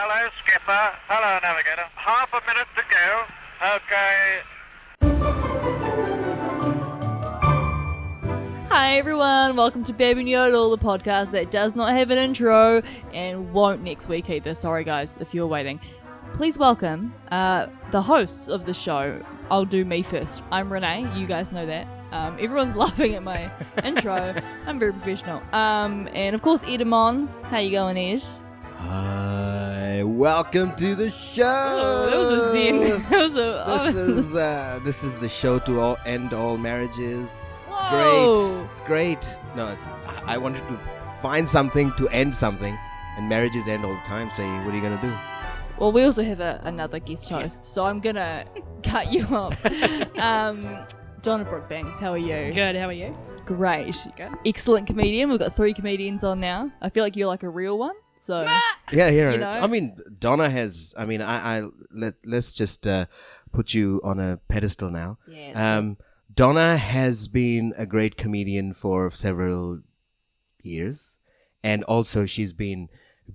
Hello, skipper. Hello, navigator. Half a minute to go. Okay. Hi everyone, welcome to Baby Yodel, the podcast that does not have an intro and won't next week either. Sorry guys, if you're waiting. Please welcome the hosts of the show. I'll do me first. I'm Renee, you guys know that. Everyone's laughing at my intro. I'm very professional. And of course Edamon. How you going, Ed? Hi, welcome to the show. Oh, that was a zen. This is the show to end all marriages. It's Whoa. great. It's great. No, I wanted to find something to end something, and marriages end all the time. So what are you gonna do? Well, we also have another guest host, so I'm gonna cut you off. Donna Brookbanks, how are you? Good, how are you? Great. Good. Excellent comedian. We've got 3 comedians on now. I feel like you're like a real one. So Yeah. You know? I mean, Donna has. I mean, let's just put you on a pedestal now. yeah, Donna has been a great comedian for several years, and also she's been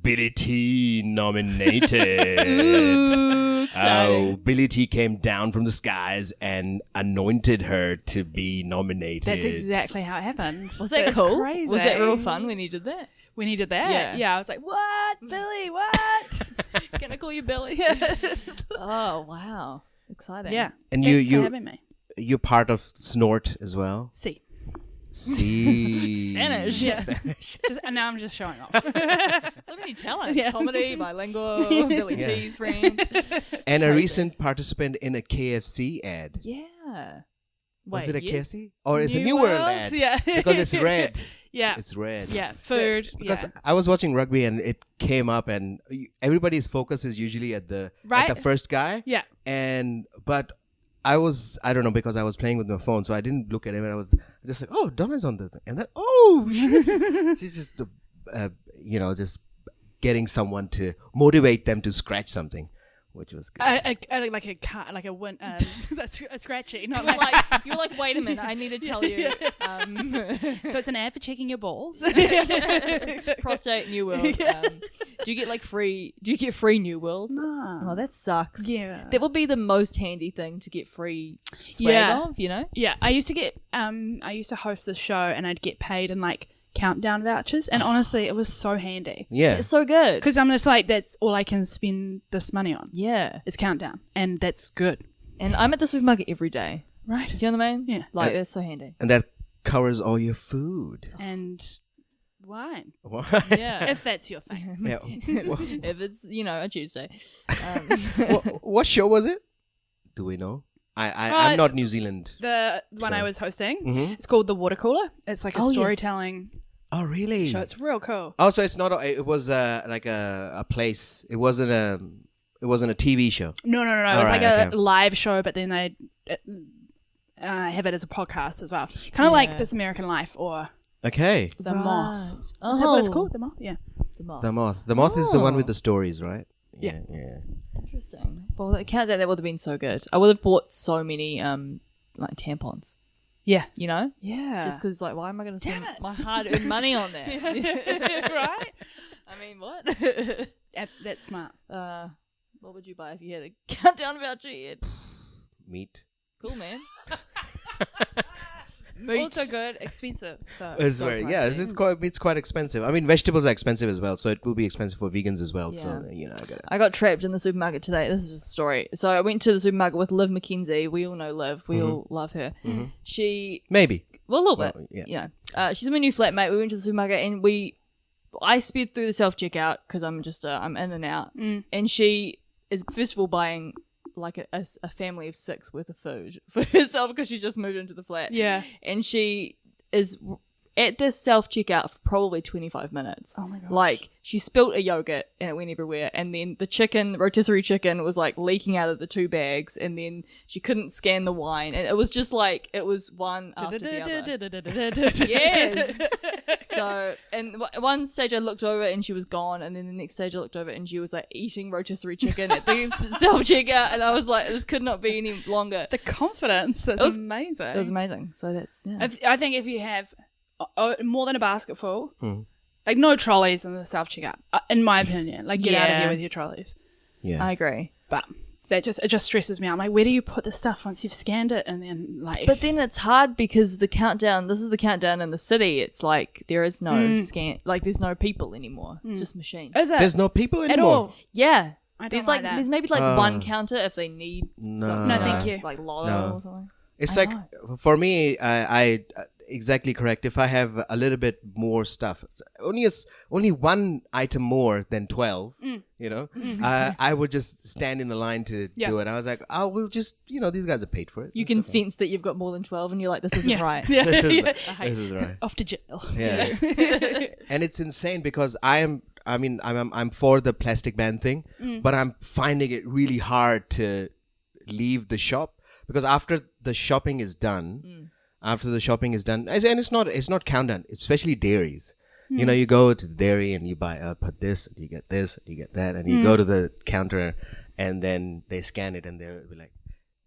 Billy T nominated. Ooh, exciting. Billy T came down from the skies and anointed her to be nominated. That's exactly how it happened. Was that That's cool? Crazy. Was that real fun when you did that? When he did that? Yeah. I was like, what? Billy, what? Can I call you Billy? Oh, wow. Exciting. Yeah. And Thanks for having me. you're part of Snort as well. See. See. Spanish. Yeah. Spanish. And now I'm just showing off. So many talents. Yeah. Comedy, bilingual, Billy Yeah. T's friend. And a Crazy. recent participant in a KFC ad. Yeah. Was it a yes? KFC? Or it's a New World ad? Yeah. Because it's red. Yeah. It's red. Yeah. Food. Because Yeah. I was watching rugby and it came up, and everybody's focus is usually at the Right. first guy. Yeah. But I don't know, because I was playing with my phone, so I didn't look at him, and I was just like, oh, Donna's on the thing. And then, oh, she's just just getting someone to motivate them to scratch something, which was good. Like a car, like a win. That's a scratchy, not like. You're like, wait a minute, I need to tell you. So it's an ad for checking your balls. Prostate New World. Do you get free New World? No. Oh, that sucks. Yeah. That would be the most handy thing to get free swag Yeah. of, you know? Yeah, I used to host this show and I'd get paid in like countdown vouchers, and honestly, it was so handy Yeah. It's so good. because I'm just like, that's all I can spend this money on Yeah. is countdown, and that's good, And I'm at the supermarket every day. right? Do you know what I mean? Yeah. Like, that's so handy. And that covers all your food. And wine, Yeah. if that's your thing. Yeah. If it's, a Tuesday. What show was it? Do we know? I'm not New Zealand. The one So- I was hosting, Mhm. it's called The Water Cooler. It's like a Oh, yes. storytelling Oh, really? show. It's real cool. Oh, so it's not. It was like a place. It wasn't a TV show. No. It was Alright, like a okay. live show, but then they have it as a podcast as well. Kind of like Yeah. This American Life or Okay. The Moth. Oh. Is that what it's called? The Moth? Yeah. The Moth. The Moth. The Moth is the one Oh. with the stories, right? Yeah. Yeah. Interesting. Well, that would have been so good. I would have bought so many like tampons. Yeah. You know, Yeah. just because like, why am I going to spend Damn it. my hard-earned money on that? right? I mean, what? That's smart. What would you buy if you had a countdown voucher? Ed? Meat. Cool, man. Also good, expensive. So It's so very pricey. it's quite expensive. I mean, vegetables are expensive as well, so it will be expensive for vegans as well. So I got trapped in the supermarket today. This is just a story. So I went to the supermarket with Liv McKenzie. We all know Liv. We all love her. She, maybe. well, a little bit. Well, yeah. You know, she's my new flatmate. We went to the supermarket and I sped through the self checkout because I'm just I'm in and out. And she is first of all buying like a family of 6 worth of food for herself because she's just moved into the flat. Yeah. And she is at this self-checkout for probably 25 minutes. Oh my gosh. Like, she spilt a yogurt and it went everywhere. And then the rotisserie chicken was like leaking out of the 2 bags. And then she couldn't scan the wine. And it was just like, it was one after the other. Yes. So, and one stage I looked over and she was gone. And then the next stage I looked over and she was like eating rotisserie chicken at the self-checkout. And I was like, this could not be any longer. The confidence. That's amazing. It was amazing. So that's, yeah. I think if you have more than a basket full, Like, no trolleys in the self-checkout, in my opinion. Like, get out of Yeah. here with your trolleys. Yeah. I agree. But it just stresses me out. I'm like, where do you put the stuff once you've scanned it? And then, like... But then it's hard because the countdown, this is the countdown in the city. It's like there is no scan, like there's no people anymore. It's just machines. Is it? There's no people At anymore. all? Yeah. I don't There's like that. there's maybe like one counter if they need something. No, thank you. Like lotto No. or something. It's I like for me, I exactly correct. If I have a little bit more stuff, only one item more than 12, you know, I would just stand in the line to do it. I was like, oh, we'll just, these guys are paid for it. You can sense that you've got more than 12 and you're like, this isn't right. Yeah. This is, Yeah. this is right. Off to jail. Yeah. And it's insane because I'm for the plastic ban thing, but I'm finding it really hard to leave the shop because after the shopping is done, and it's not countdown, especially dairies. You go to the dairy and you buy put this, you get this, you get that, and you go to the counter and then they scan it and they'll be like,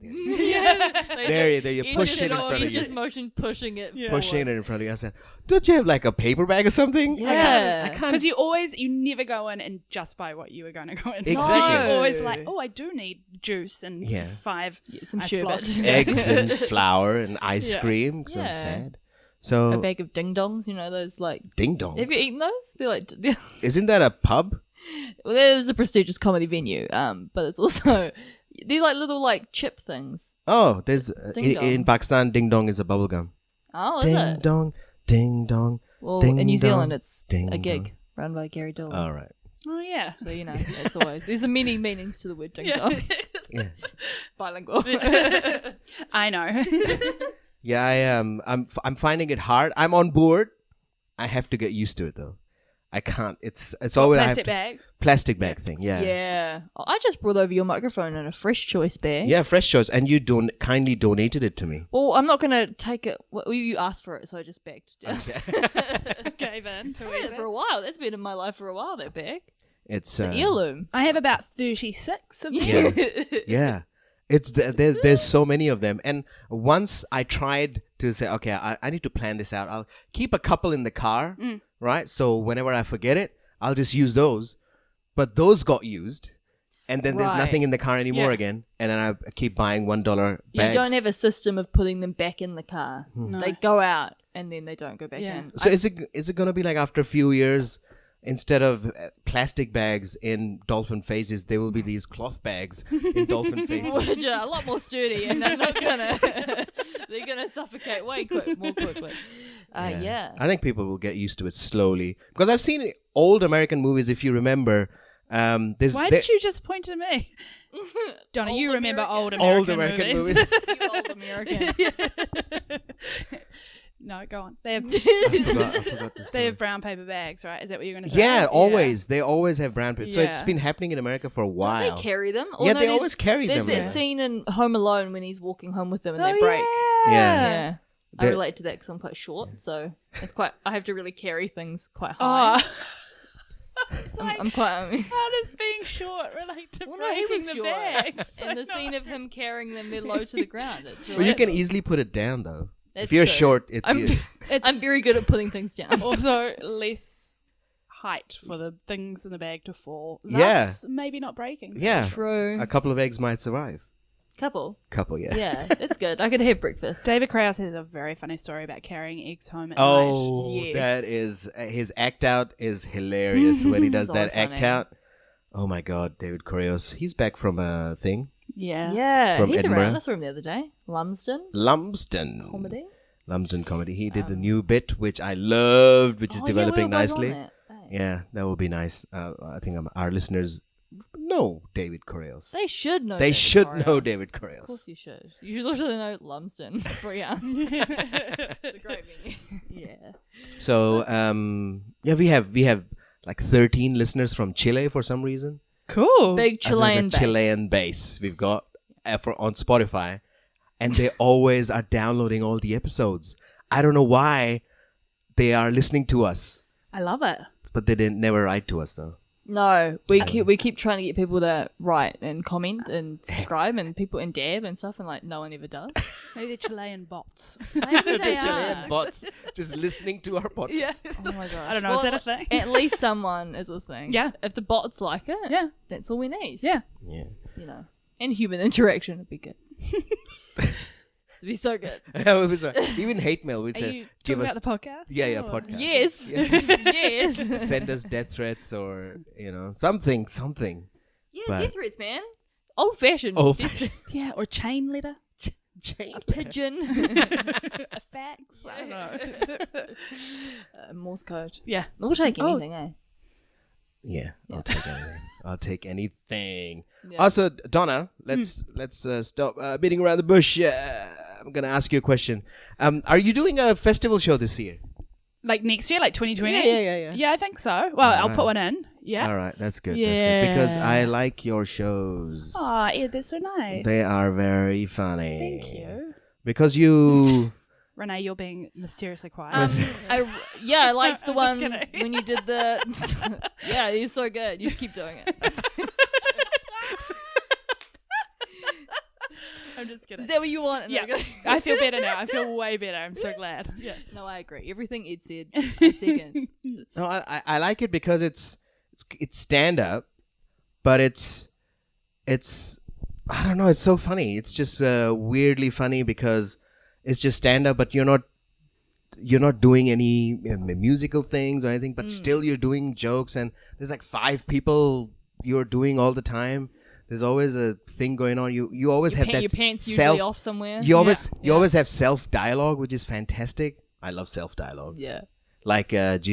there you push it in front of You you. just motion pushing it. Pushing it in front of you. I said, don't you have like a paper bag or something? Yeah. I can't. Because you never go in and just buy what you were going to go in. Exactly. You're always like, oh, I do need juice and Yeah. 5 some ice sherbet. blocks. Eggs and flour and ice Yeah. cream because I'm Yeah. sad. A So bag of ding dongs, those like. ding dong. Have you eaten those? They're like. Isn't that a pub? Well, there's a prestigious comedy venue, but it's also they're like little like chip things. Oh, there's Ding dong. in Pakistan, ding dong is a bubble gum. Oh, is Ding it? dong, ding dong. Well, ding in New Zealand, dong, it's ding a gig dong. run by Gary Dolan. All right. Oh, yeah. So it's always there's many meanings to the word ding dong. Yeah. Bilingual. I know. Yeah, I am. I'm finding it hard. I'm on board. I have to get used to it though. I can't. It's always Plastic bags. plastic bag thing. Yeah. Yeah. Oh, I just brought over your microphone in a fresh choice bag. Yeah, fresh choice, and you kindly donated it to me. Well, I'm not gonna take it. Well, you asked for it, so I just begged. Gave in to I had it for a while. That's been in my life for a while. That bag. It's It's an heirloom. I have about 36 of them. Yeah. Yeah. It's there's so many of them, and once I tried to say, okay, I need to plan this out. I'll keep a couple in the car, right? So whenever I forget it, I'll just use those. But those got used, and then there's Right. nothing in the car anymore Yeah. again, and then I keep buying $1 You bags. don't have a system of putting them back in the car. No. They go out and then they don't go back Yeah. in. So is it gonna be like after a few years? Instead of plastic bags in dolphin faces, there will be these cloth bags in dolphin faces. Which are a lot more sturdy and they're not gonna they're gonna suffocate more quickly. Yeah. I think people will get used to it slowly because I've seen old American movies. If you remember, Why did you just point to me? Donna, you Old remember American. old American, old American movies. movies? You old American. No, go on. They have I forgot this. they have brown paper bags, right? Is that what you're going to say? Yeah, always. They always have brown paper. So it's Yeah. been happening in America for a while. Don't they carry them? Yeah, they there's- always carry There's them, that yeah. scene in Home Alone when he's walking home with them and Oh, they break. Yeah. Yeah. I They- relate to that because I'm quite short, so it's quite. I have to really carry things quite high. Oh. I'm quite. How does being short relate to Well, no, he breaking was the short. bags? And the scene of him carrying them, they're low to the ground. It's But you can relatable. easily put it down though. That's If you're true. short, it's I'm, you. I'm very good at putting things down. Also, less height for the things in the bag to fall. Yeah. Thus, maybe not breaking. Yeah. True. A couple of eggs might survive. Couple. Couple, yeah. Yeah, it's good. I could have breakfast. David Krause has a very funny story about carrying eggs home at Oh, Yes. that is his act out is hilarious when he does So that act funny. out. Oh my God, David Correos. He's back from a thing. night. Yeah. Yeah, From he's Edinburgh. around. I saw him the other day. Lumsden Lumsden. comedy. Lumsden comedy. He did a new bit which I loved, which is Oh, developing yeah, we were both on nicely. that. Thanks. Yeah, that would be nice. I think our listeners know David Correos. They should know. They David should Correos. know David Of Correos. course you should. You should literally know Lumsden for us. It's a great venue. Yeah. So yeah, we have like 13 listeners from Chile for some reason. Cool. Big As in Chilean the base. Chilean base we've got on Spotify, and they always are downloading all the episodes. I don't know why they are listening to us, I love it. but they didn't never write to us though. No, we keep trying to get people to write and comment and subscribe and people and dab and stuff, and like no one ever does. Maybe they're Chilean bots. Maybe they Chilean are. bots just listening to our podcast. Yeah. Oh my gosh. I don't know, is that a thing? At least someone is listening. Yeah. If the bots like it, Yeah. that's all we need. Yeah. Yeah. You know, and human interaction would be good. It'd be so good. Even hate mail, we'd Are say, you give talking us. about the podcast? Yeah, or- podcast. Yes. Yes. Send us death threats or, something. Yeah, But- death threats, man. Old fashioned. Old-fashioned. Yeah, or chain letter. Chain. A pigeon. A fax. I don't know. Morse code. Yeah. We'll take Oh. anything, eh? Yeah, I'll take anything. I'll take anything. Yeah. Also, Donna, let's stop beating around the bush. I'm gonna ask you a question. Are you doing a festival show this year? Like next year, like 2020? Yeah. Yeah, I think so. Well, I'll Alright. put one in. Yeah. All right, that's good. That's good. Because Yeah. I like your shows. Oh, yeah, they're so nice. They are very funny. Thank you. Because you. Renee, you're being mysteriously quiet. I liked the I'm just one kidding. when you did the. Yeah, you're so good. You should keep doing it. I'm just kidding. Is that what you want? Yeah. I feel better now. I feel way better. I'm so glad. Yeah. No, I agree. Everything Ed said. I second. No, I like it because it's stand up, but it's I don't know. It's so funny. It's just weirdly funny because it's just stand up, but you're not doing any musical things or anything, but still you're doing jokes, and there's like 5 people you're doing all the time. There's always a thing going on. You always have that Your pants self. usually off somewhere. You always Yeah. always have self dialogue, which is fantastic. I love self dialogue. Yeah. Like Jim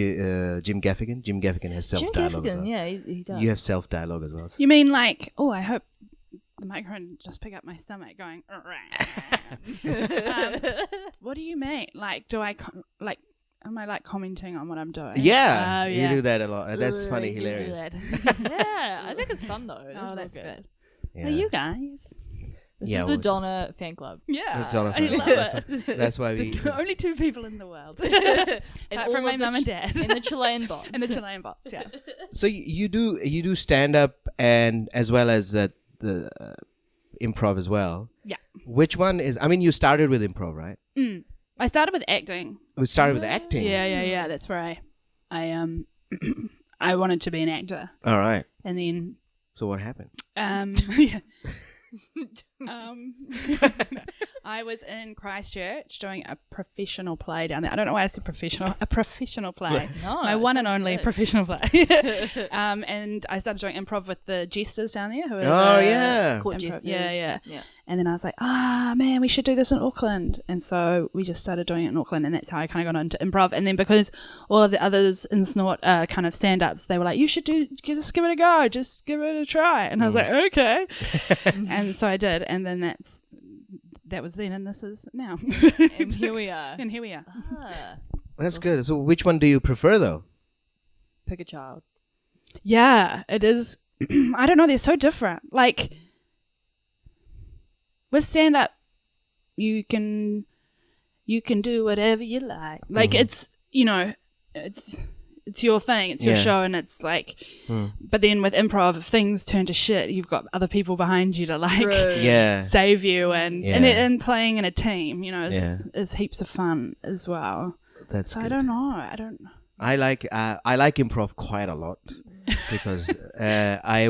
Gaffigan. Jim Gaffigan has self Jim dialogue. Gaffigan, yeah, he does. You have self dialogue as well. You mean like, oh, I hope the microphone just pick up my stomach going, what do you mean? Like, do I, am I like commenting on what I'm doing? Yeah, Oh, you yeah. do that a lot. That's funny, You do hilarious. that. Yeah, I think it's fun though. Oh, that's good. Yeah. Are you guys? This Yeah, is well, the Donna fan club. Yeah. Donna I fan. love it. That's why we. Only 2 people in the world. And Apart from all my of the mum and dad. And the Chilean bots. And the Chilean bots, yeah. So you do stand up and as well as the improv as well. Yeah. Which one is? I mean, you started with improv, right? I started with acting. We started with acting. Yeah. That's where I I wanted to be an actor. All right. And then So what happened? yeah. I was in Christchurch doing a professional play down there. I don't know why I said professional. A professional play. No, My it one and sounds only good. professional play. And I started doing improv with the jesters down there. Who are Oh, the yeah. Court improv- jesters. yeah. And then I was like, man, we should do this in Auckland. And so we just started doing it in Auckland, and that's how I kind of got into improv. And then because all of the others in Snort are kind of stand-ups, they were like, you should just give it a go. Just give it a try. And I was like, okay. And so I did. And then that was then, and this is now. And here we are. And here we are. Ah, That's good. So which one do you prefer though? pick a child. Yeah, it is. I don't know. They're so different. Like, with stand-up, you can do whatever you like. Like, it's, it's your thing. It's your Yeah. show, and it's like, but then with improv, if things turn to shit, you've got other people behind you to like True. Yeah. save you, and Yeah. and playing in a team, is heaps of fun as well. That's So good. I don't know. I like improv quite a lot because I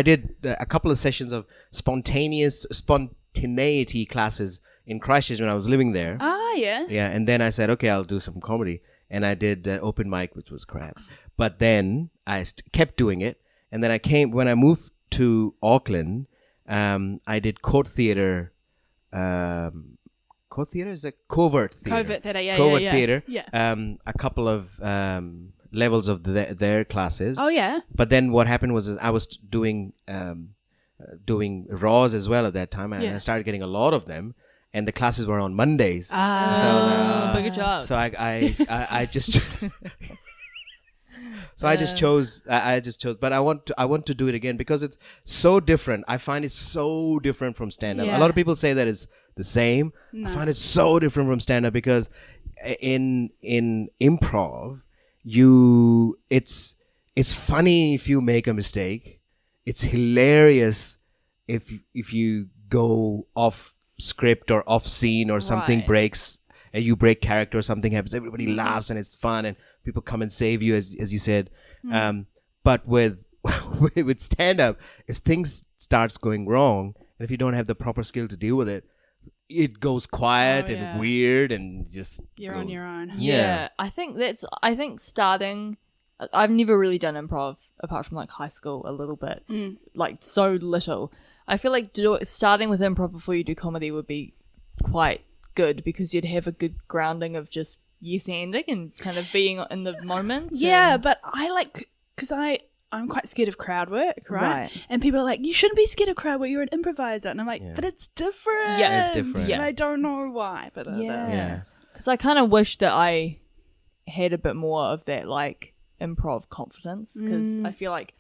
did a couple of sessions of spontaneity classes in Christchurch when I was living there. Ah, yeah. Yeah, and then I said, okay, I'll do some comedy, and I did an open mic, which was crap. But then I kept doing it, and then when I moved to Auckland, I did court theater. Court theater is a covert theater. Covert theater, yeah, Covert yeah. theater. Yeah. A couple of levels of their classes. Oh, yeah. But then what happened was I was doing Raws as well at that time, and Yeah. I started getting a lot of them, and the classes were on Mondays. Ah. So I was like, Pick a child. So I just I just chose, but I want to do it again because it's so different. I find it so different from stand up. Yeah. A lot of people say that it's the same. No. I find it so different from stand up because in improv, it's funny if you make a mistake. It's hilarious if you go off script or off scene or something Right. breaks and you break character or something happens. Everybody laughs and it's fun and people come and save you as you said. But with with stand up, if things starts going wrong and if you don't have the proper skill to deal with it, it goes quiet Oh, yeah. and weird and just You're go- on your own. Yeah. I think starting, I've never really done improv apart from like high school a little bit, like so little. I feel like starting with improv before you do comedy would be quite good because you'd have a good grounding of just yes ending and kind of being in the moment. Yeah, and- but I like, because I'm quite scared of crowd work, right? Right. And people are like, you shouldn't be scared of crowd work, you're an improviser. And I'm like, Yeah. but it's different. Yeah. It's different. And I don't know why, but it is. Yeah. Because I kind of wish that I had a bit more of that, like, improv confidence. Because I feel like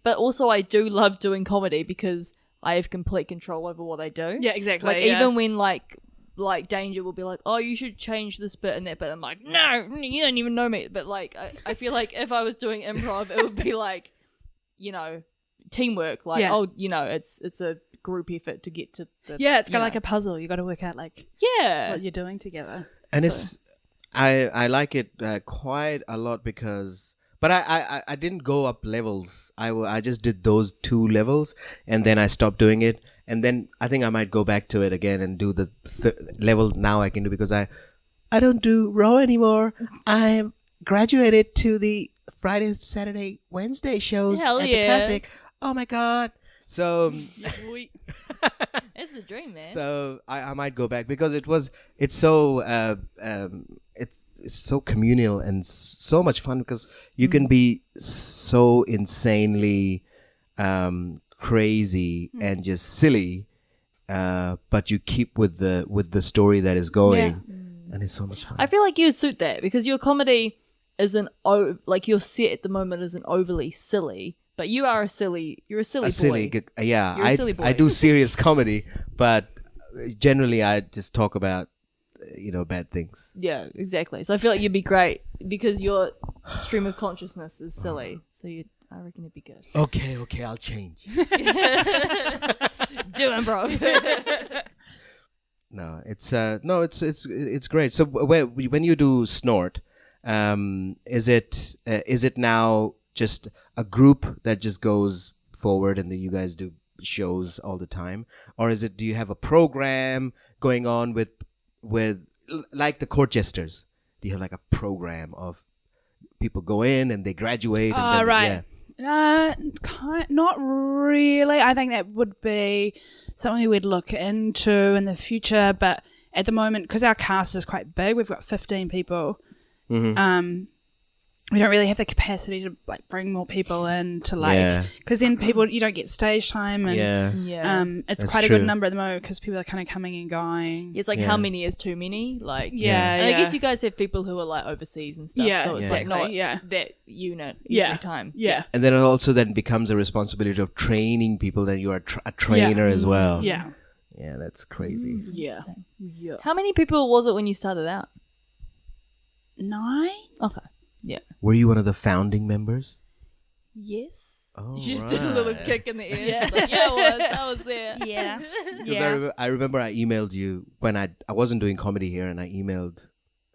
but also I do love doing comedy because I have complete control over what I do. Yeah, exactly. Like, yeah. even when, like Danger will be like, oh, you should change this bit and that bit. I'm like, no, you don't even know me. But, like, I feel like if I was doing improv, it would be like, you know, teamwork. Like, Yeah. oh, you know, it's a group effort to get to the... Yeah, it's you kind of know. like a puzzle. You got to work out like Yeah. what you're doing together. And it's I like it quite a lot because but I didn't go up levels. I just did those 2 levels and then I stopped doing it, and then I think I might go back to it again and do the level now I can do because I don't do raw anymore. I'm graduated to the Friday, Saturday, Wednesday shows Hell at the yeah. Classic. Oh my god. So It's the dream, man. so I might go back because it's so it's so communal and so much fun because you can be so insanely crazy and just silly, but you keep with the story that is going, and it's so much fun. I feel like you would suit that because your comedy isn't like your set at the moment isn't overly silly, but you are a silly boy. Yeah, You're a silly boy. I do serious comedy, but generally I just talk about bad things. Yeah, exactly. So I feel like you'd be great because your stream of consciousness is silly. So I reckon it'd be good. Okay, I'll change. Do improv. No, it's great. So when you do Snort, is it now just a group that just goes forward and then you guys do shows all the time, or do you have a program going on with like the Court Jesters? Do you have like a program of people go in and they graduate? And then right. Not really. I think that would be something we'd look into in the future, but at the moment, because our cast is quite big, we've got 15 people. We don't really have the capacity to like bring more people in to because then you don't get stage time and Yeah. it's That's quite a true. good number at the moment because people are kind of coming and going. It's like how many is too many? Like Yeah. And I guess you guys have people who are like overseas and stuff. Yeah, So it's exactly, like not yeah. that unit Yeah. every time. Yeah. And then it also then becomes a responsibility of training people. Then you are a trainer as well. Yeah. Yeah, that's crazy. Yeah. How many people was it when you started out? 9? Okay. Yeah. Were you one of the founding members? Yes. Oh, She just did a little right. kick in the air. Yeah, like, yeah, I was there. Yeah. 'Cause I remember I emailed you when I wasn't doing comedy here, and I emailed.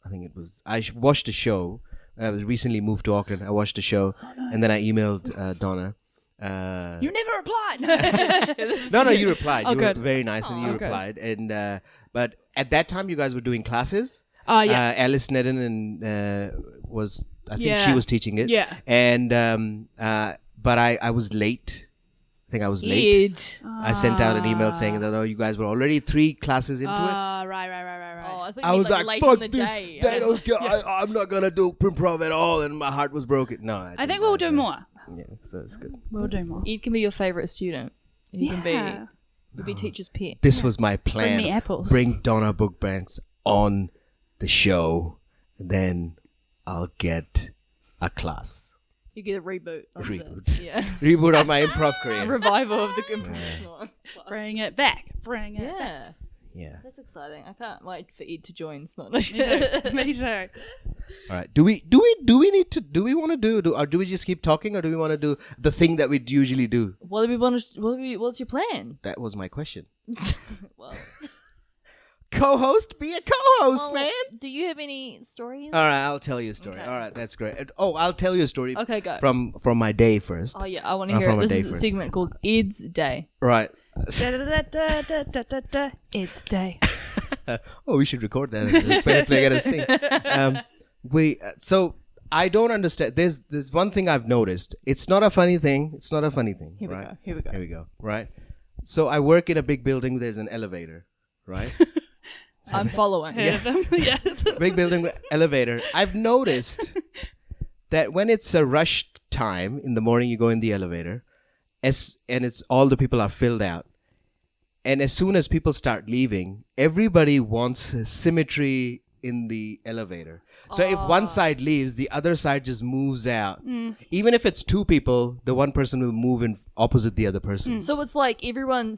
I think it was watched a show. I was recently moved to Auckland. I watched a show, and then I emailed Donna. You never replied. No, you replied. Oh, You were good. very nice, and you good. replied. And but at that time, you guys were doing classes. Oh, yeah. Alice Nedden and was I think she Yeah. was teaching it. Yeah. And but I was late. I think I was late. Ed. I sent out an email saying that you guys were already 3 classes into it. Right. Oh, I think I you was mean, like, late fuck in the this. day. They don't care. I'm not gonna do improv at all, and my heart was broken. No, I think we'll do more. Yeah, so it's good. We'll do more. Ed can be your favorite student. He can Yeah. be teacher's pet. This was my plan. Bring me apples. Bring Donna Brookbanks on the show, then I'll get a class. You get a reboot. Of Reboot. This. Yeah. Reboot of my improv career. Revival of the improv snort. Bring it back. Bring it back. Yeah. Yeah. That's exciting. I can't wait for Ed to join. It's not. Me too. Me too. All right. Do we want to do, or do we just keep talking, or do we want to do the thing that we usually do? What do we want to? What's your plan? That was my question. Well, Co-host, be a co-host, well, man. do you have any stories? All right, I'll tell you a story. Okay. All right, that's great. Oh, I'll tell you a story. Okay, go. From my day first. Oh yeah, I want to hear from it. a This day is a first. segment called Ed's Day. Right. Da-da-da-da-da-da-da. It's day. Oh, we should record that. Play at a sting. So I don't understand. There's one thing I've noticed. It's not a funny thing. It's not a funny thing. Here we right? go. Here we go. Here we go. Right. So I work in a big building. There's an elevator. Right. I'm following. Heard of them? Yeah. Big building with elevator. I've noticed that when it's a rush time in the morning, you go in the elevator, and it's all the people are filled out. And as soon as people start leaving, everybody wants symmetry in the elevator. So if one side leaves, the other side just moves out. Even if it's two people, the one person will move in opposite the other person. So it's like everyone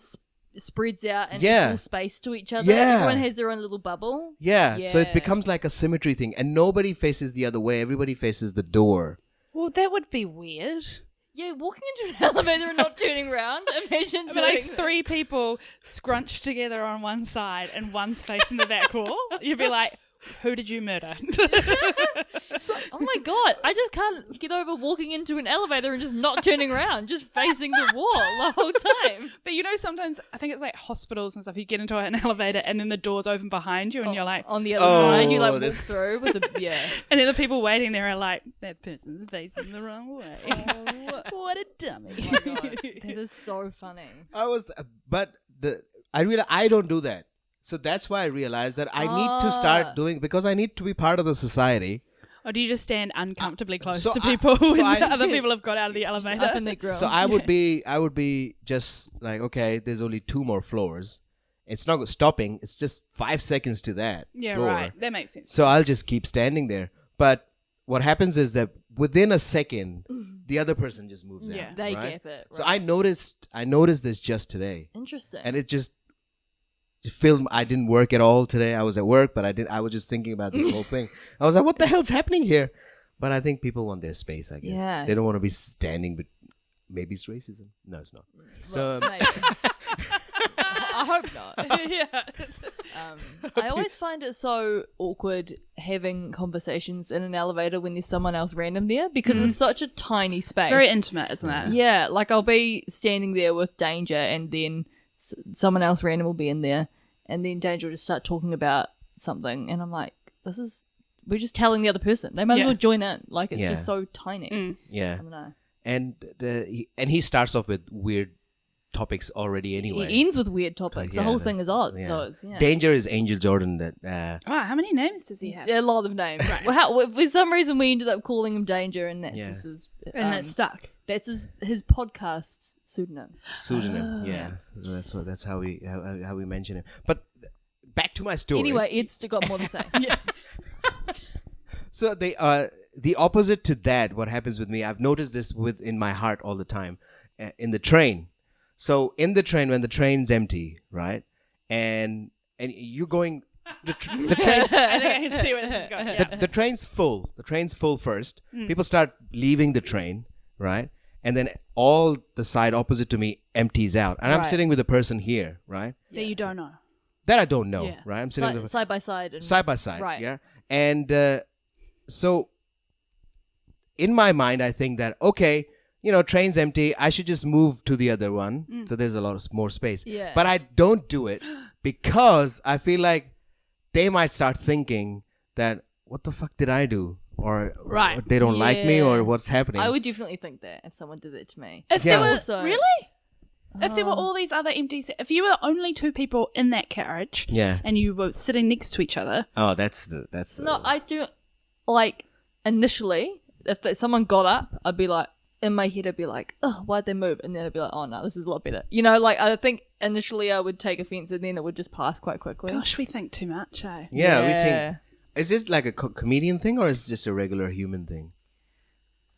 spreads out and Yeah. equal space to each other. Yeah. Everyone has their own little bubble. Yeah. So it Yeah. becomes like a symmetry thing. And nobody faces the other way. Everybody faces the door. Well, that would be weird. Yeah, walking into an elevator and not turning around. Imagine I mean, like doing- 3 people scrunched together on one side and one's facing the back wall. You'd be like, who did you murder? Oh my god, I just can't get over walking into an elevator and just not turning around, just facing the wall the whole time. But you know, sometimes I think it's like hospitals and stuff. You get into an elevator and then the door's open behind you and you're like, on the other side, you like walk this- through with a and then the people waiting there are like, that person's facing the wrong way. Oh, What a dummy. my god, that is so funny. I don't do that. So that's why I realized that I need to start doing, because I need to be part of the society. Or do you just stand uncomfortably close so to I- people so when I- other people have got out of the elevator? Up in the grill. So I would be just like, okay, there's only 2 more floors. It's not stopping. It's just 5 seconds to that Yeah, floor. right. That makes sense. So I'll just keep standing there. But what happens is that within a second, the other person just moves Yeah. out. They right? gap it. So right. I noticed this just today, Interesting. and it just filmed. I didn't work at all today. I was at work, but I was just thinking about this whole thing. I was like, what the hell's happening here? But I think people want their space, I guess. Yeah. They don't want to be standing, but maybe it's racism. No, it's not. So Well, maybe. I hope not. Yeah. I always find it so awkward having conversations in an elevator when there's someone else random there, because it's such a tiny space. It's very intimate, isn't it? Yeah, like I'll be standing there with Danger, and then someone else random will be in there, and then Danger will just start talking about something, and I'm like, we're just telling the other person. They might as Yeah. well join in. Like, it's Yeah. just so tiny. yeah, I don't know. and he starts off with weird topics already anyway. It ends with weird topics. Yeah, the whole thing is odd. yeah. So it's Danger is Angel Jordan. That Wow, how many names does he have? a lot of names. Well, for some reason, we ended up calling him Danger, and that's Yeah. just his. And it's stuck. That's his podcast pseudonym. pseudonym. Yeah, that's how we mention him. But back to my story. Anyway, Ed's got more to say. Yeah. So the opposite to that, what happens with me, I've noticed this in my heart all the time, in the train. So in the train, when the train's empty, right, and you're going, the train's I think I can see where this is going. Yeah. the train's full. The train's full first. People start leaving the train, right, and then all the side opposite to me empties out, and I'm Right. sitting with a person here, right, That you don't know. that I don't know, Yeah. right. I'm sitting with Side by side. And side by side, Right. yeah, and so in my mind, I think that, okay, train's empty, I should just move to the other one, so there's a lot more space. Yeah. But I don't do it because I feel like they might start thinking that, what the fuck did I do? Or Right. they don't like me, Yeah. or what's happening. I would definitely think that if someone did that to me. If Yeah. there were Also- really, if there were all these other empty, if you were the only 2 people in that carriage, Yeah. and you were sitting next to each other, Oh, that's No, I do. Like initially, if someone got up, I'd be like, in my head, I'd be like, oh, why'd they move? And then I'd be like, oh no, this is a lot better. Like I think initially I would take offense, and then it would just pass quite quickly. gosh, we think too much, eh? yeah. We think, is it like a comedian thing, or is it just a regular human thing?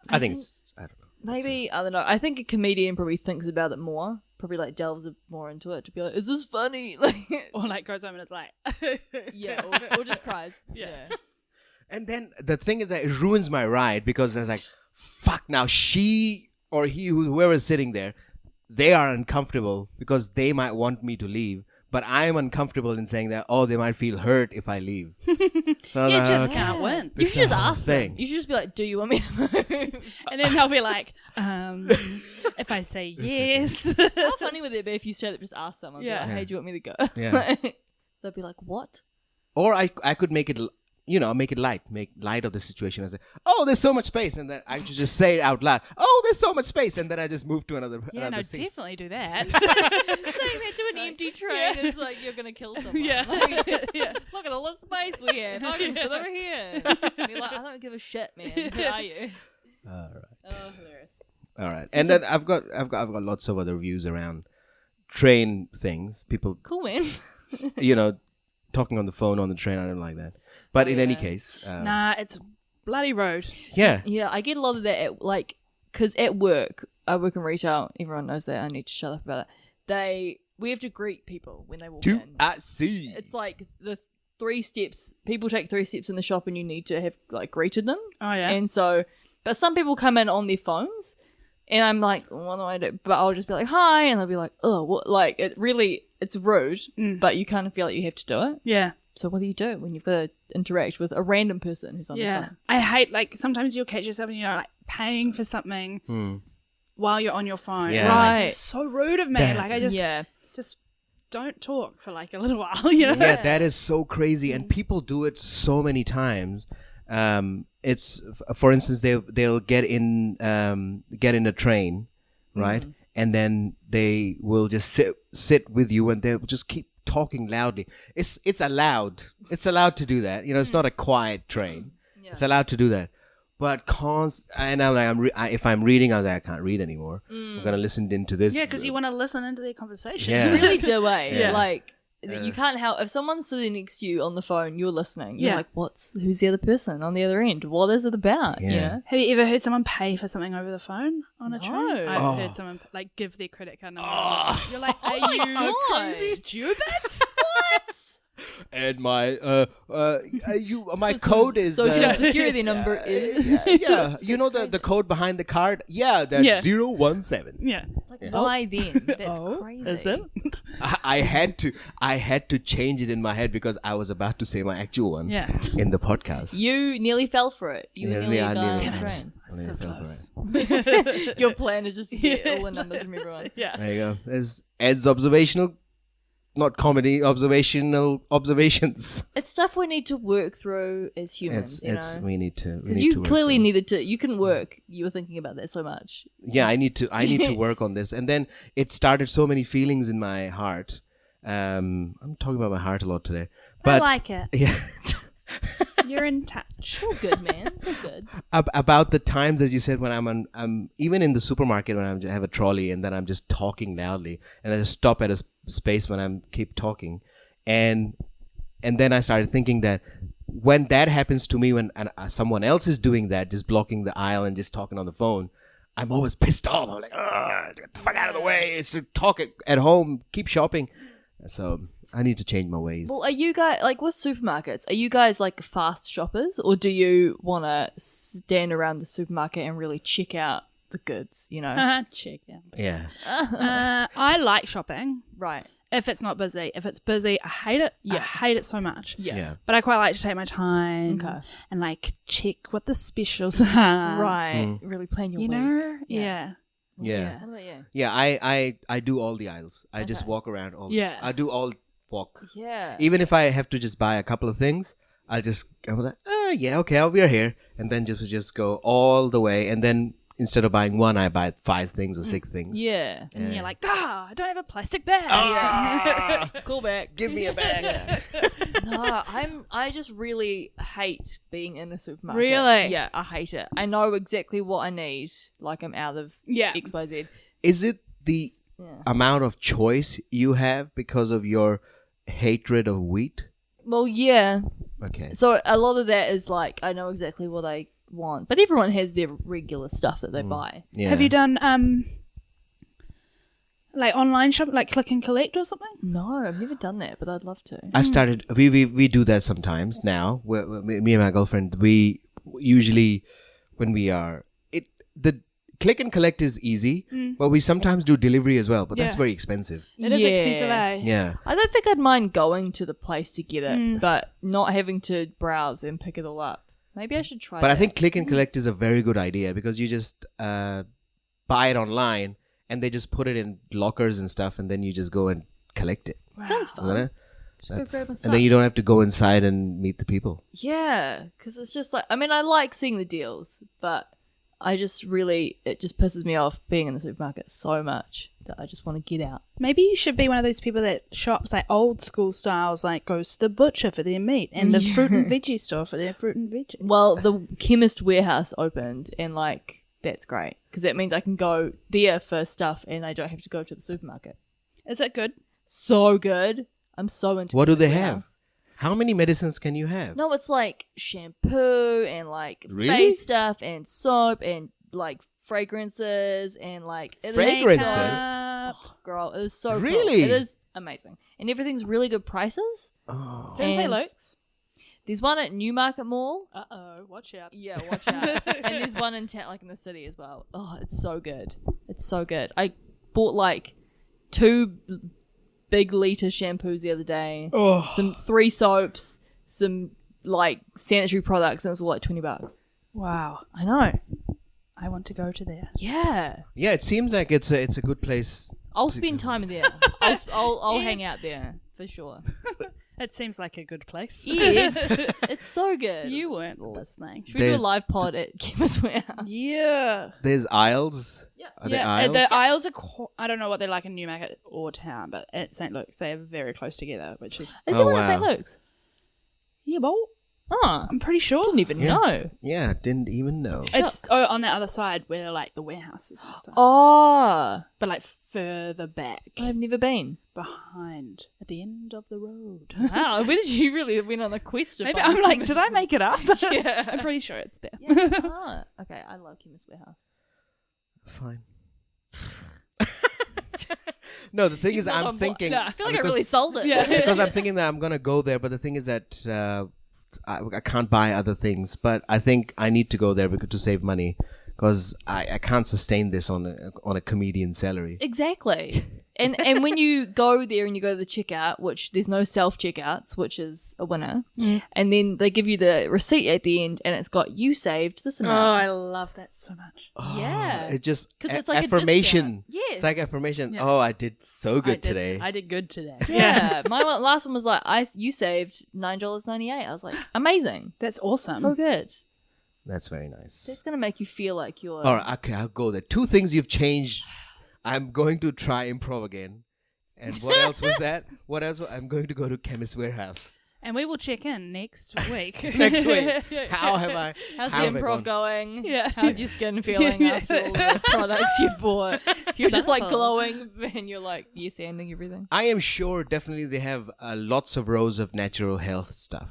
I think it's, I don't know. Maybe I don't know. I think a comedian probably thinks about it more. probably like delves more into it to be like, is this funny? Like, Or like goes home and it's like, yeah, or just cries. Yeah. And then the thing is that it ruins my ride because it's like, fuck, now she or he, whoever is sitting there, they are uncomfortable because they might want me to leave. But I am uncomfortable in saying that, oh, they might feel hurt if I leave. So you like, just can't win. You should just the whole ask thing. them. You should just be like, do you want me to move? And then they'll be like, if I say yes. How funny would it be if you straight up just ask someone, be Yeah. like, hey, do you want me to go? Yeah. They'll be like, what? Or I could make it, make light of the situation. I say, oh, there's so much space. And then I should just say it out loud. Oh, there's so much space. And then I just move to another scene. Definitely do that. Saying that to an empty train is like you're gonna kill someone. Yeah. Like, look at all the space we have. I can sit over here. And you're like, I don't give a shit, man. Who are you? All right. Oh, hilarious. All right. And then I've got lots of other views around train things. People, Cool, man. talking on the phone on the train. I don't like that. But in any case, Nah, it's bloody road. yeah. Yeah, I get a lot of that because at work, I work in retail. Everyone knows that. I need to shut up about it. We have to greet people when they walk in. I see. It's like the 3 steps. People take 3 steps in the shop, and you need to have like greeted them. Oh, yeah. And so, but some people come in on their phones, and I'm like, what do I do? But I'll just be like, hi, and they'll be like, oh, what? Like it's rude, but you kind of feel like you have to do it. Yeah. So what do you do when you've got to interact with a random person who's on their phone? I hate, like, sometimes you'll catch yourself and you're like paying for something while you're on your phone. Yeah. And, like, Right. it's so rude of me. Like, I just don't talk for like a little while. Yeah, that is so crazy, and people do it so many times. It's for instance, they'll get in a train, right, and then they will just sit with you, and they'll just keep talking loudly. It's allowed. It's allowed to do that. It's not a quiet train. Yeah. It's allowed to do that. But and I'm like, if I'm reading, I'm like, I can't read anymore. I'm gonna listen into this. Yeah, because you want to listen into their conversation. Yeah. You really do, eh? Yeah. Like, you can't help if someone's sitting next to you on the phone, you're listening. You're Yeah. like, who's the other person on the other end? What is it about? Yeah. You know? Have you ever heard someone pay for something over the phone on a No. train? I've Oh. heard someone like give their credit card number. You're like, are you God. stupid? And my my code is Social security number is. yeah. The code behind the card. Yeah, that's Yeah. 017. Yeah. Like, why then? That's Oh, crazy. is it? I had to change it in my head because I was about to say my actual one. Yeah. In the podcast. You nearly fell for it. You were nearly a guy on Damn the it. train. I So fell for close. it. Your plan is just to get all the numbers from everyone. Yeah. There you go. There's Ed's observational, not comedy, observational observations. It's stuff we need to work through as humans, We need to. Because you clearly needed to. You couldn't work. You were thinking about that so much. Yeah, I need to work on this. And then it started so many feelings in my heart. I'm talking about my heart a lot today. But I like it. yeah. You're in touch. Feel good, man. Feel good. About the times, as you said, when I'm even in the supermarket when I have a trolley and then I'm just talking loudly and I just stop at a space when I'm keep talking, and then I started thinking that when that happens to me, when someone else is doing that, just blocking the aisle and just talking on the phone, I'm always pissed off. I'm like, get the fuck out of the way. It's to talk at home, keep shopping. So I need to change my ways. Well, are you guys, like with supermarkets, are you guys like fast shoppers, or do you want to stand around the supermarket and really check out the goods, Check out. Yeah. I like shopping Right. if it's not busy. If it's busy, I hate it. Yeah. I hate it so much. Yeah. But I quite like to take my time Okay. and like check what the specials are. Right. Really plan your You week. know? Yeah. Yeah. Yeah. What about you? Yeah, I do all the aisles. I just walk around all. Yeah. I do all walk. Yeah. Even if I have to just buy a couple of things, I'll just go like, yeah, okay, we're here, and then just go all the way, and then instead of buying one, I buy 5 things or 6 things. Yeah. And you're like, I don't have a plastic bag. Call back. Give me a bag. No, I just really hate being in a supermarket. Really? Yeah, I hate it. I know exactly what I need. Like I'm out of Yeah. XYZ. Is it the amount of choice you have because of your hatred of wheat? Well, yeah. Okay. So a lot of that is like I know exactly what I want, but everyone has their regular stuff that they buy. Yeah. Have you done Like online shop, like click and collect or something? No, I've never done that, but I'd love to. I've started. We do that sometimes now. Me and my girlfriend, we usually when we are the click and collect is easy, but we sometimes do delivery as well. But that's Yeah. very expensive. It is expensive, eh? Yeah. I don't think I'd mind going to the place to get it, but not having to browse and pick it all up. Maybe I should try But that. I think click and collect is a very good idea because you just buy it online and they just put it in lockers and stuff, and then you just go and collect it. Sounds Isn't fun. it? Go grab my And stuff. then you don't have to go inside and meet the people. Yeah, because it's just like, I mean, I like seeing the deals, but it just pisses me off being in the supermarket so much that I just want to get out. Maybe you should be one of those people that shops like old school styles, like goes to the butcher for their meat and the fruit and veggie store for their fruit and veggie. Well, the Chemist Warehouse opened, and like, that's great because that means I can go there for stuff and I don't have to go to the supermarket. Is it good? So good. I'm so into What do Chemist they Warehouse. have? How many medicines can you have? No, it's like shampoo and like Really? face stuff and soap and like fragrances and like it is Fragrances? so- Makeup. oh, girl, it is so cool. Really? It is amazing, and everything's really good prices. Oh. Sounds like And Luke's. There's one at Newmarket Mall. Uh-oh, watch out. Yeah, watch out. And there's one in town, like in the city as well. Oh, it's so good. It's so good. I bought like 2 big liter shampoos the other day. Oh. 3 soaps, some like sanitary products, and it was all like $20. Wow. I know. I want to go to there. Yeah. Yeah, it seems like it's a good place. I'll spend time there. I'll hang out there for sure. It seems like a good place. Yeah, it's so good. You weren't listening. Should we do a There's- live pod at Chemist Warehouse? Yeah. There's aisles. Yeah. Are there Yeah, aisles? the aisles are. I don't know what they're like in Newmarket or town, but at St. Luke's they're very close together, which is Is Oh, there one at wow. St. Luke's? yeah. Well, Oh, I'm pretty sure. didn't even Yeah. know. Yeah, didn't even know. It's on the other side where like the warehouses and stuff, Oh, but like further back, I've never been. behind, at the end of the road. Wow, where did you really went on a quest to Maybe find I'm like, Chemist did I make it up? Yeah. I'm pretty sure it's there. Yeah. Ah, okay, I love Chemist Warehouse. Fine. No, the thing He's is, not I'm on board. thinking. I feel like I because- really sold it. Yeah. because I'm thinking that I'm gonna go there, but the thing is that I can't buy other things. But I think I need to go there because to save money, because I can't sustain this on a comedian salary. Exactly. And when you go there and you go to the checkout, which there's no self checkouts, which is a winner, and then they give you the receipt at the end, and it's got you saved this Oh, amount. I love that so much. Yeah. It's just 'Cause it's like a affirmation. discount. Yes. It's like affirmation. Yeah. Oh, I did so good today. I did good today. Yeah, last one was like, you saved $9.98. I was like, amazing, That's awesome. so good. That's very nice. That's gonna make you feel like you're. All right, okay, I'll go there. 2 things you've changed. I'm going to try improv again. And what else was that? What else? I'm going to go to Chemist Warehouse And we will check in next week. next week. How have I? How's how the have I improv gone? going? Yeah. How's your skin feeling after all the products you've bought? You're just like Supple. glowing and you're like, yes, anding everything. I am sure definitely they have lots of rows of natural health stuff,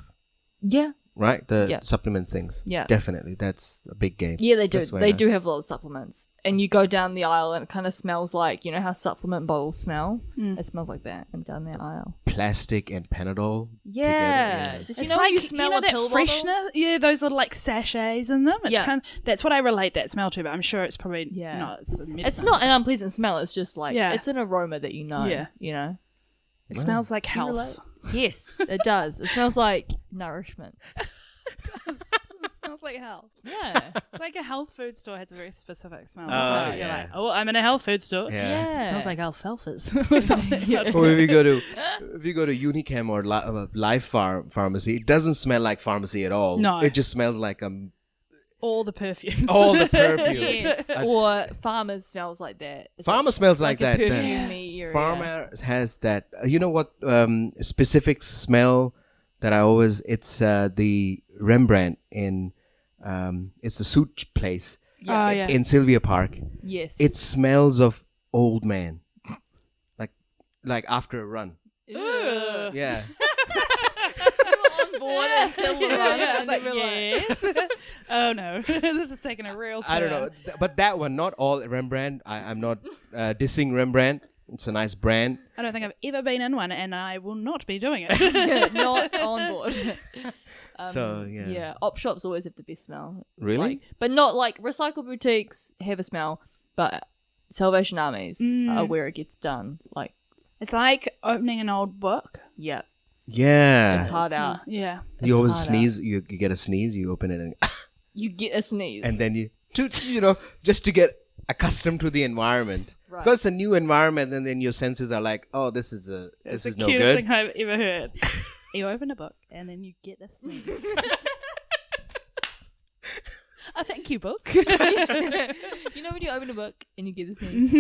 Yeah. right? The Yeah. supplement things. Yeah. Definitely. That's a big game. Yeah, they do. That's very They nice. do have a lot of supplements. And you go down the aisle and it kind of smells like, you know how supplement bottles smell? It smells like that and down that aisle. Plastic and Panadol. Yeah. Together. Just, It's you know, like you smell you know a that pill freshness. bottle? Yeah, those little like sachets in them. It's Yeah. kind of, that's what I relate that smell to. But I'm sure it's probably Yeah. not. It's, the It's medicine. not an unpleasant smell. It's just like, Yeah. it's an aroma that you know. Yeah. You know? It smells like Can you relate? health. Yes, it does. It smells like nourishment. It smells like health. Yeah. It's like a health food store has a very specific smell. Oh, You're yeah. like, oh, I'm in a health food store. Yeah. It smells like alfalfas or something. Or if you go to Unichem or Life Pharmacy, it doesn't smell like pharmacy at all. No. It just smells like All the perfumes. all the perfumes. Yes. Or farmers smells like that. It's Farmer smells like like that. a that- perfumey area. Farmer has that. You know what specific smell that I always? It's the Rembrandt in. It's the suit place Oh, yeah. in Sylvia Park. Yes. It smells of old man, like after a run. Ugh. Yeah. You were on board until the run. I was and like, you were yes. Oh no, this is taking a real turn. I don't know, but that one, not all Rembrandt. I'm not dissing Rembrandt. It's a nice brand. I don't think I've ever been in one, and I will not be doing it. Not on board. So, yeah. Yeah, op shops always have the best smell. Really? Like, but not like recycle boutiques have a smell, but Salvation Armies are where it gets done. Like, It's like opening an old book. yeah, Yeah. it's hard out. Yeah. You always hard sneeze. You get a sneeze. You open it and You get a sneeze. and then just to get accustomed to the environment. Right. Because it's a new environment, and then your senses are like, oh, this is no cutest good. thing I've ever heard. You open a book and then you get a sneeze. Oh, thank you, book. You know when you open a book and you get a sneeze?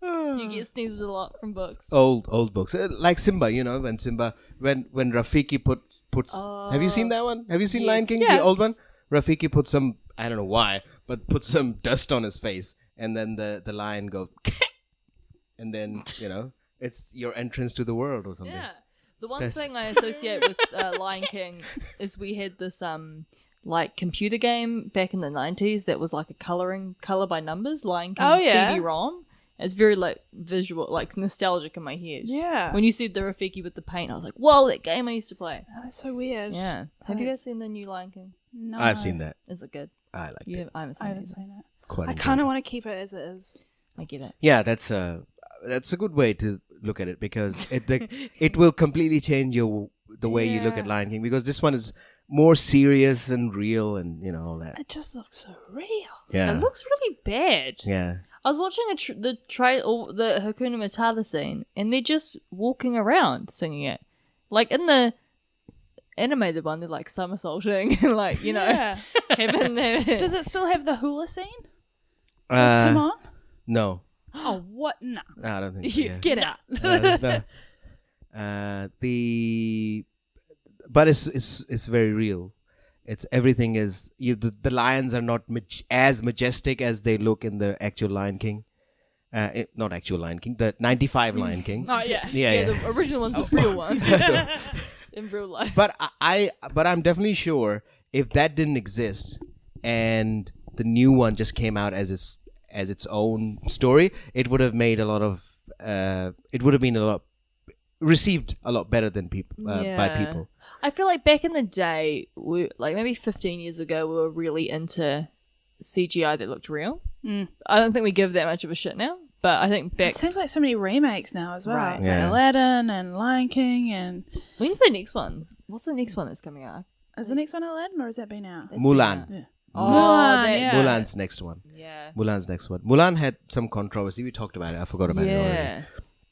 You get sneezes a lot from books. Old books, like Simba. When Simba, when Rafiki puts. Have you seen that one? Have you seen Yes. Lion King, Yeah. the old one? Rafiki put some, I don't know why, but put some dust on his face, and then the lion goes, and then it's your entrance to the world or something. Yeah. The one That's- thing I associate with Lion King is we had this like computer game back in the 90s that was like a color by numbers Lion King Oh, yeah. CD-ROM. It's very like visual, like nostalgic in my head. Yeah. When you said the Rafiki with the paint, I was like, whoa, that game I used to play. Oh, that's so weird. Yeah. Have you guys seen the new Lion King? No. I've seen that. Is it good? I like You it. have, I haven't seen I it. haven't either. seen it. Quite I enjoyed kind it. of want to keep it as it is. I get it. Yeah, that's a good way to look at it, because it will completely change the way you look at Yeah. Lion King, because this one is more serious and real and all that. It just looks so real. Yeah. It looks really bad. Yeah. I was watching the Hakuna Matata scene, and they're just walking around singing it. Like in the animated one, they're like somersaulting and like, Yeah. having Does it still have the hula scene? Uh, Timon? No. Oh, what? No. No, I don't think so. Yeah. Get out. There's no- but it's very real. It's everything is the lions are not as majestic as they look in the actual Lion King. Not actual Lion King, the 95 Lion King. Oh, yeah. Yeah. the original one's the real one in real life. But I'm definitely sure if that didn't exist and the new one just came out as its own story, it would have made received a lot better than people by people. I feel like back in the day, like maybe 15 years ago, we were really into CGI that looked real. I don't think we give that much of a shit now, but I think back. It seems like so many remakes now as well. Right. It's Yeah. like Aladdin and Lion King and... When's the next one? What's the next one that's coming out? Is the next one Aladdin or has that been out? It's Mulan. been out. Yeah. Oh, Mulan, that- yeah. Mulan's next one. Yeah. Mulan's next one. Mulan had some controversy. We talked about it. I forgot about it already. Yeah.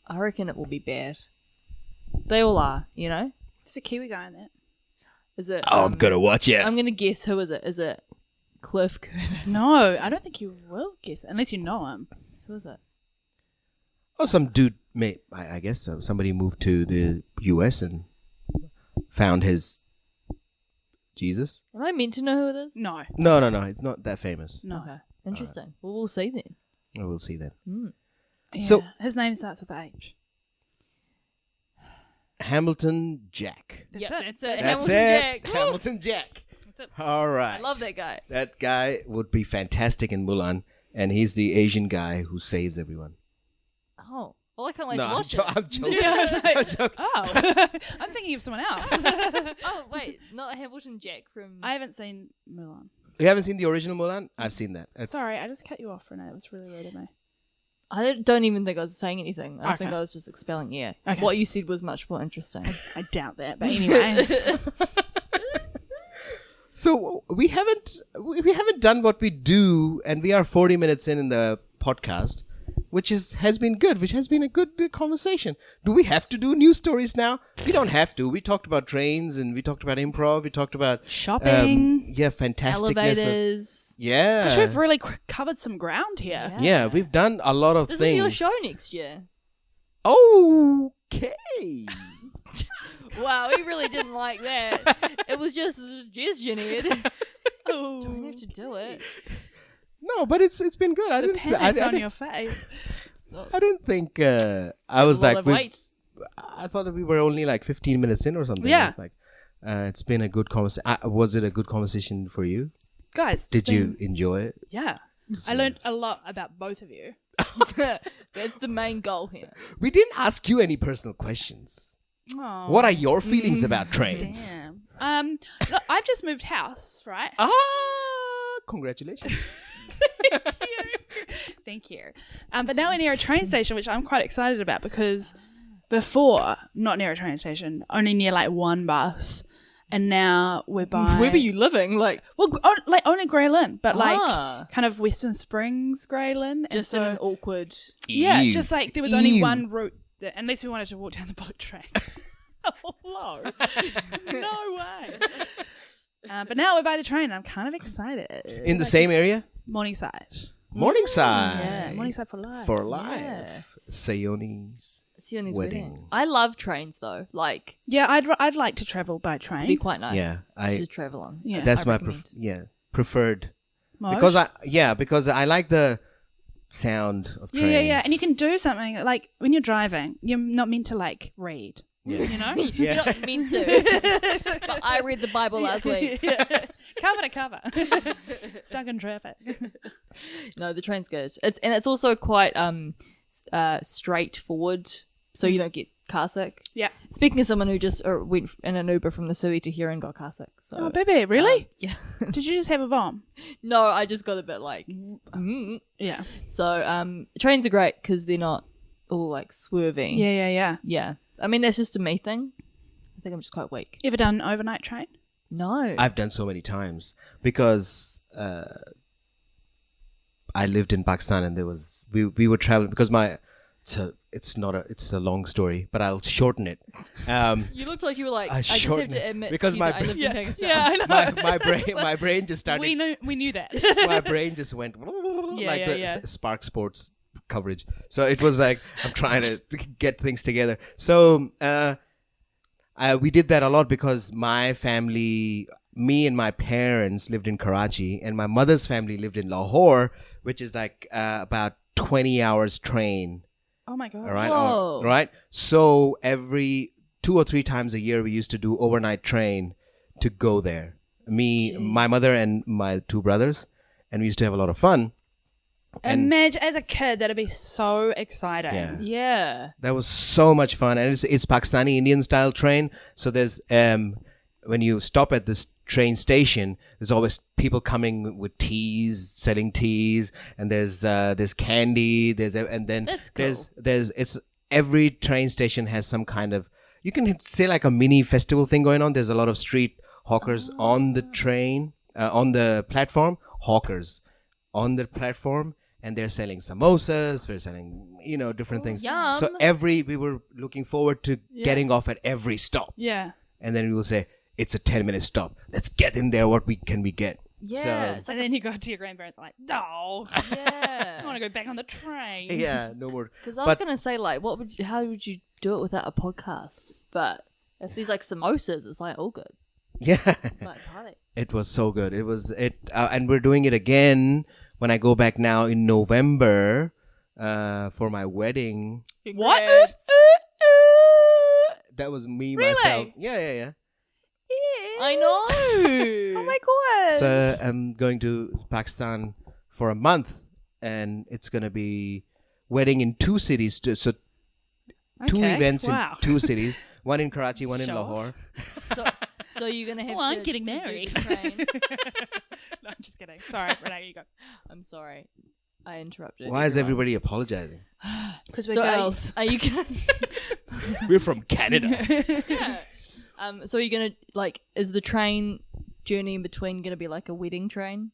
I reckon it will be bad. They all are, There's a Kiwi guy in that. Is it? Oh, I'm gonna watch it. I'm gonna guess. Who is it? Is it Cliff Curtis? No, I don't think you will guess it, unless you know him. Who is it? Oh, some dude, mate. I guess so. Somebody moved to the U.S. and found his Jesus. Am I meant to know who it is? No. No. It's not that famous. No. Okay. Interesting. Well, we'll see then. I will see that. Yeah. So- his name starts with H. Hamilton Jack. That's it. it. That's Hamilton it. Jack. Woo! Hamilton Jack. That's it. All right. I love that guy. That guy would be fantastic in Mulan, and he's the Asian guy who saves everyone. Oh. Well, I can't wait No, to I'm, watch jo- it. I'm joking. Yeah, I was like, I'm joking. oh, I'm thinking of someone else. Oh, wait. Not Hamilton Jack from... I haven't seen Mulan. You haven't seen the original Mulan? I've seen that. It's- Sorry, I just cut you off, Renee. It was really rude of me. I don't even think I was saying anything. I Okay. think I was just expelling air. Okay. What you said was much more interesting. I doubt that, but anyway. So we haven't done what we do, and we are 40 minutes in the podcast, which has been good, which has been a good conversation. Do we have to do news stories now? We don't have to. We talked about trains, and we talked about improv. We talked about Shopping. fantasticness. Elevators. Yeah, Gosh, we've really covered some ground here. yeah, we've done a lot of This things. is your show next year. Okay. Wow, we really didn't like that. It was just a suggestion, Ed. Oh, Don't have to do it. No, but it's been good. I the didn't. panic I on didn't- your face. I didn't think. I was Well, like, wait. I thought that we were only like 15 minutes in or something. Yeah. It's like, it's been a good conversation. Was it a good conversation for you? Guys, Did you enjoy it? Yeah. I learned a lot about both of you. That's It's the main goal here. We didn't ask you any personal questions. Oh, What are your feelings about trains? damn. Look, I've just moved house, right? Congratulations. Thank you. But now we're near a train station, which I'm quite excited about because before, not near a train station, only near like one bus. And now we're by... Where were you living? Like, Well, like only Grey Lynn, but Ah. like kind of Western Springs, Grey Lynn. And just in an awkward... yeah, Ew. just like there was only Ew. one route, unless we wanted to walk down the bullet train. Oh, hello. No way. But now we're by the train. I'm kind of excited. In the same area? Morningside. Morningside. Yeah, Morningside for life. For life. Yeah. Sayoni's Sione's wedding. wedding. I love trains though. Like, Yeah, I'd like to travel by it'd be train. quite nice Yeah, to travel on. Yeah. That's I my recommend. preferred. Mode. Because I like the sound of trains. Yeah. And you can do something like when you're driving, you're not meant to like read. Yeah. You know? You're not meant to. But I read the Bible last week. Cover to cover. Stuck in traffic. No, the train's good. It's also quite straightforward, so you don't get car sick. Yeah. Speaking of someone who just went in an Uber from the city to here and got car sick. So, Oh, baby, really? yeah. Did you just have a vom? No, I just got a bit like. Yeah. So trains are great because they're not all like swerving. Yeah. Yeah. I mean, that's just a me thing. I think I'm just quite weak. You ever done an overnight train? No. I've done so many times because I lived in Pakistan and we were traveling because it's a long story, but I'll shorten it. You looked like you were like, I I just have shortened to it admit because to you my that I lived in Pakistan. Yeah, I know. my brain just started. We knew that. My brain just went like the yeah. Spark Sports coverage. So it was like I'm trying to get things together. So we did that a lot because my family, me and my parents lived in Karachi, and my mother's family lived in Lahore, which is like about 20 hours train. Oh my god. All right. Whoa. Right. So every 2 or 3 times a year, we used to do overnight train to go there. Me, my mother, and my 2 brothers, and we used to have a lot of fun. And Imagine as a kid, that'd be so exciting. yeah, Yeah. that was so much fun, and it's Pakistani Indian style train. So there's when you stop at this train station, there's always people coming with teas, selling teas, and there's candy, That's cool. there's every train station has some kind of, you can say like a mini festival thing going on. There's a lot of street hawkers on the train, on the platform, hawkers on the platform, and they're selling samosas, they're selling, different things. yum. So we were looking forward to getting off at every stop. Yeah. And then we will say, it's a 10-minute stop. Let's get in there. What can we get? Yeah. So, It's like, And then you go to your grandparents and like, no, I yeah. want to go back on the train. yeah, no more. Because I was But- going to say, like, how would you do it without a podcast? But if there's like samosas, it's like all good. Yeah, Like, party. it was so good. And we're doing it again when I go back now in November for my wedding. What? Congrats. That was me, Really? myself. Yeah. Yeah. I know. Oh my god. So I'm going to Pakistan for a month, and it's going to be wedding in 2 cities. So 2 Okay. events Wow. in 2 cities. One in Karachi, one in Show off. Lahore. So you're going to have Well, I'm to getting to do married. the train. No, I'm just kidding. Sorry, Renee, you go. I'm sorry. I interrupted. Why is everyone. everybody apologizing? Because we're So girls. are you gonna? We're from Canada. Yeah. So are you gonna is the train journey in between gonna be like a wedding train?